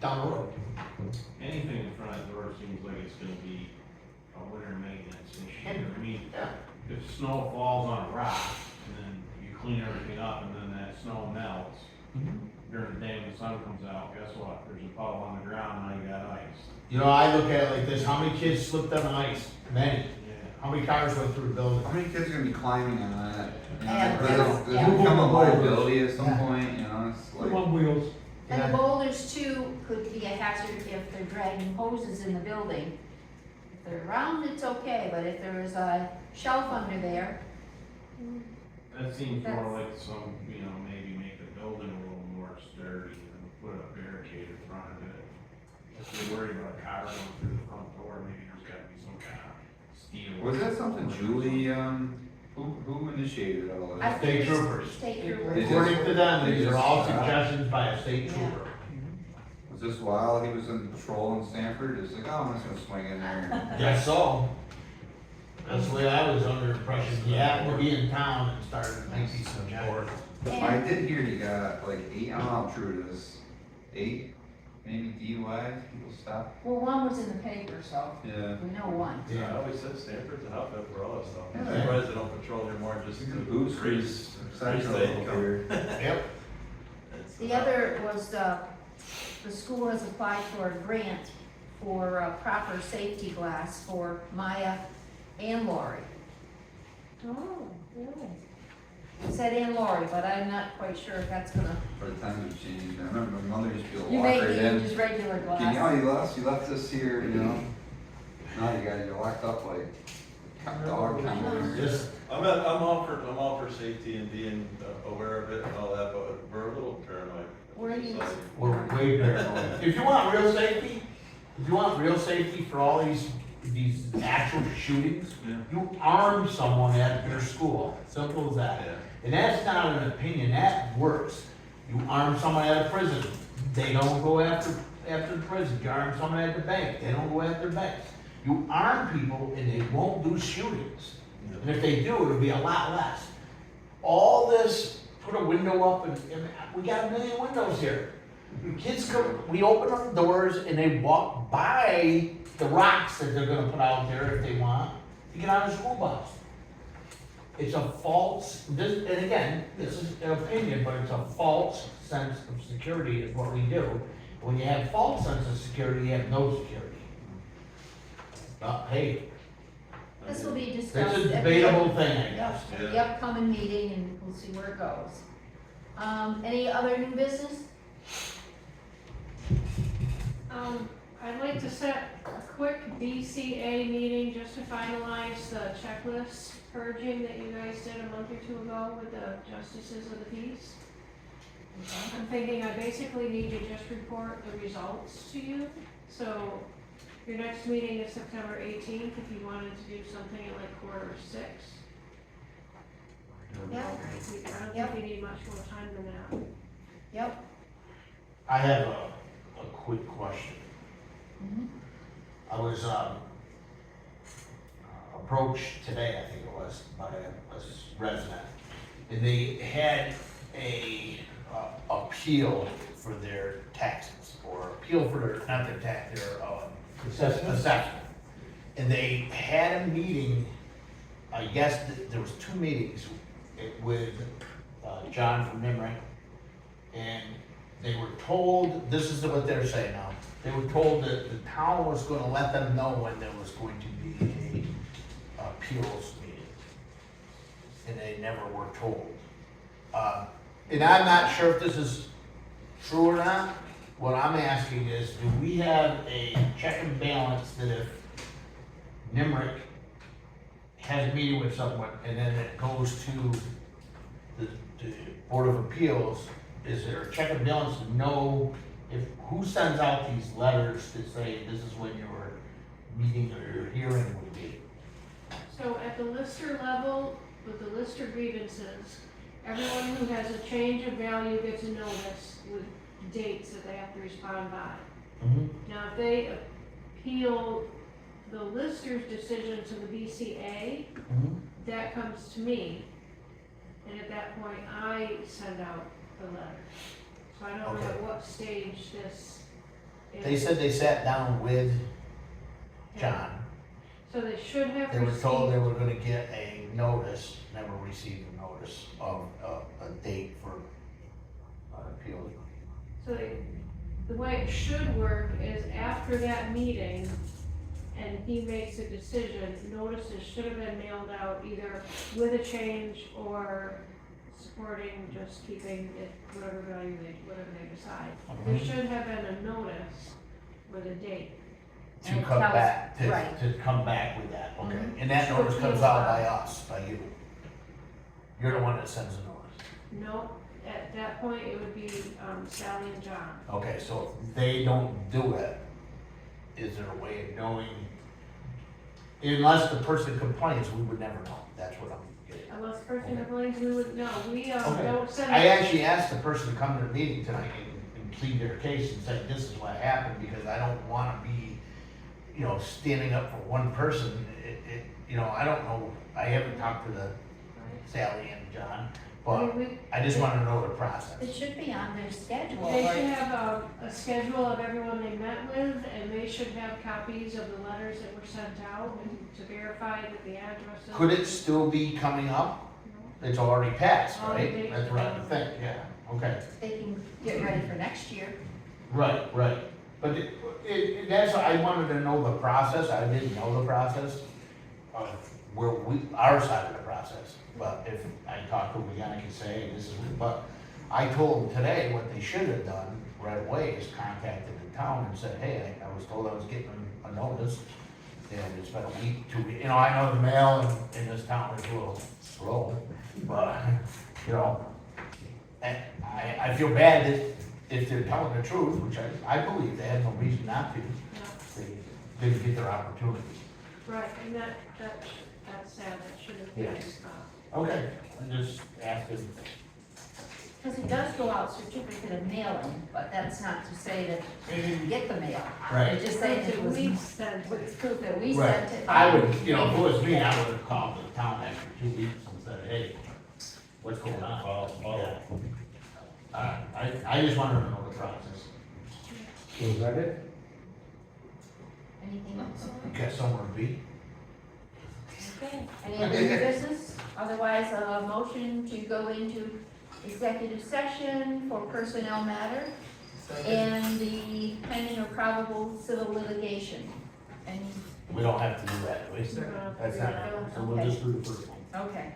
Down the road. Anything in front of the door seems like it's gonna be a winter maintenance issue. I mean, Yeah. if snow falls on a rock, and then you clean everything up, and then that snow melts, during the day when the sun comes out, guess what? There's a puddle on the ground, now you got ice. You know, I look at it like this, how many kids slipped on ice? Many. Yeah. How many cars went through the building? How many kids are gonna be climbing on that? You know, And does it's- it yeah. become a liability at some Yeah. point, you know, it's Put 'em like, on wheels. And Yeah. the boulders too could be a hazard if they're dragging hoses in the building. If they're round, it's okay, but if there is a shelf under there, That seems more That's- like some, maybe make the building a little more sturdy and put a barricade They're worried about a car going through the front door, maybe there's gotta be some kind of steel. Was that something Julie, who initiated all of I that? State think it's troopers. State They troopers. just- According to them, these are all they just- suggestions by a state Yeah. trooper. Was this while he was in patrol in Stamford? It's like, oh, I'm just gonna swing in there. Guess so. That's the way I was under the impression, he happened to be in town and started to make these suggestions. I did hear he got like 8, I don't know how true it is, 8, maybe DUIs, people stop. Well, one was in the paper, so Yeah. we know one. I always said Stanford's a hotbed for all that stuff. I'm Yeah. surprised they don't patrol anymore, just to Boost increase Central the over income. here. Yep. The other was, the school has applied for a grant for proper safety glass for Maya and Lori. Oh, really? It said and Lori, but I'm not quite sure if that's gonna, For the times have changed, I remember my mother used to be able to you walk may right need in. just regular Can you, glass. you left this here, you know? Now you're locked up like dog kennel. Just, I'm all for safety and being aware of it and all that, but we're a little paranoid. Where are you? we're way paranoid. If you want real safety for all these actual shootings, Yeah. you arm someone at your school, simple as that. Yeah. And that's not an opinion, that works. You arm someone at a prison, they don't go after the prison. You arm someone at the bank, they don't go after banks. You arm people and they won't do shootings. And if they do, it'll be a lot less. All this, put a window up and we got a million windows here. Kids come, we open up the doors and they walk by the rocks that they're gonna put out there if they want to get on a school bus. It's a false, and again, this is an opinion, but it's a false sense of security is what we do. When you have false sense of security, you have no security. Hey, This will be it's discussed a at the, debatable thing, I guess. yep, at the upcoming meeting, and we'll see where it goes. Any other new business? I'd like to set a quick V.S.A meeting just to finalize the checklist purging that you guys did a month or two ago with the justices of the peace. I'm thinking I basically need to just report the results to you, so your next meeting is September 18th, if you wanted to do something at like 5:45. Yeah. I don't think you need much more time than that. Yep. I have a quick question. Mhm. I was, approached today, I think it was, by a resident, and they had a, appeal for their taxes, or appeal for their, not their tax, their, assessment. And they had a meeting, I guess there was 2 meetings with, John from NIMRIC, and they were told, this is what they're saying now, they were told that the town was gonna let them know when there was going to be a appeals meeting. And they never were told. And I'm not sure if this is true or not. What I'm asking is, do we have a check and balance that if NIMRIC has a meeting with someone and then it goes to the Board of Appeals, is there a check and balance to know if, who sends out these letters to say this is when your meeting or your hearing would be? So at the lister level, with the lister grievances, everyone who has a change of value gets a notice with dates that they have to respond by. Now, if they appeal the lister's decision to the V.S.A, that comes to me, and at that point, I send out the letter. So I don't know Okay. at what stage this is. They said they sat down with John. So they should have They were told they received, were gonna get a notice, never received a notice of a date for appeal. so the way it should work is after that meeting, and he makes a decision, notices should have been mailed out either with a change or supporting just keeping it whatever value whatever they decide. There should have been a notice with a date. To And come tell us- back, right. to come back with that, okay? Mhm. And that To notice appeal comes out that. by us, by you. You're the one that sends the notice. No, at that point, it would be Sally and John. Okay, so if they don't do it, is there a way of knowing? Unless the person complains, we would never know, that's what I'm getting. Unless person complains, we would know, we, Okay. don't send. I actually asked the person to come to the meeting tonight and plead their case and say, this is what happened, because I don't wanna be, standing up for one person. I don't know, I haven't talked to the Sally and John, but I just wanna know the process. It should be on their schedule. They should have a schedule of everyone they met with, and they should have copies of the letters that were sent out to verify that the addresses. Could it still be coming up? It's already passed, Oh, right? they- That's what I would think, yeah, okay. They can get ready for next year. Right. But that's, I wanted to know the process, I didn't know the process of our side of the process. But if I talk to them again, I can say, this is, but I told them today what they should have done right away is contacted the town and said, hey, I was told I was getting a notice. And it's been a week, 2 weeks, I know the mail in this town is a little slow, but, and I feel bad that if they're telling the truth, which I believe they had no reason not to, they didn't get their opportunity. Right, and that's sad, that should have been Yes. stopped. Okay, I just asked them. Because it does go out certificate of mailing, but that's not to say that they didn't get the mail. Right. It's just saying it was, We sent it. it's proof that we Right, sent it. I would, if it was me, I would have called the town after 2 weeks and said, hey, what's going on? Yeah. I just wanted to know the process. So is that it? Anything else? Get somewhere to be. Okay, any other new business? Otherwise, a motion to go into executive session for personnel matter and the pending or probable civil litigation. Any, We don't have to do that, do we? We're gonna That's figure it not, out. so we'll just do the first one. okay.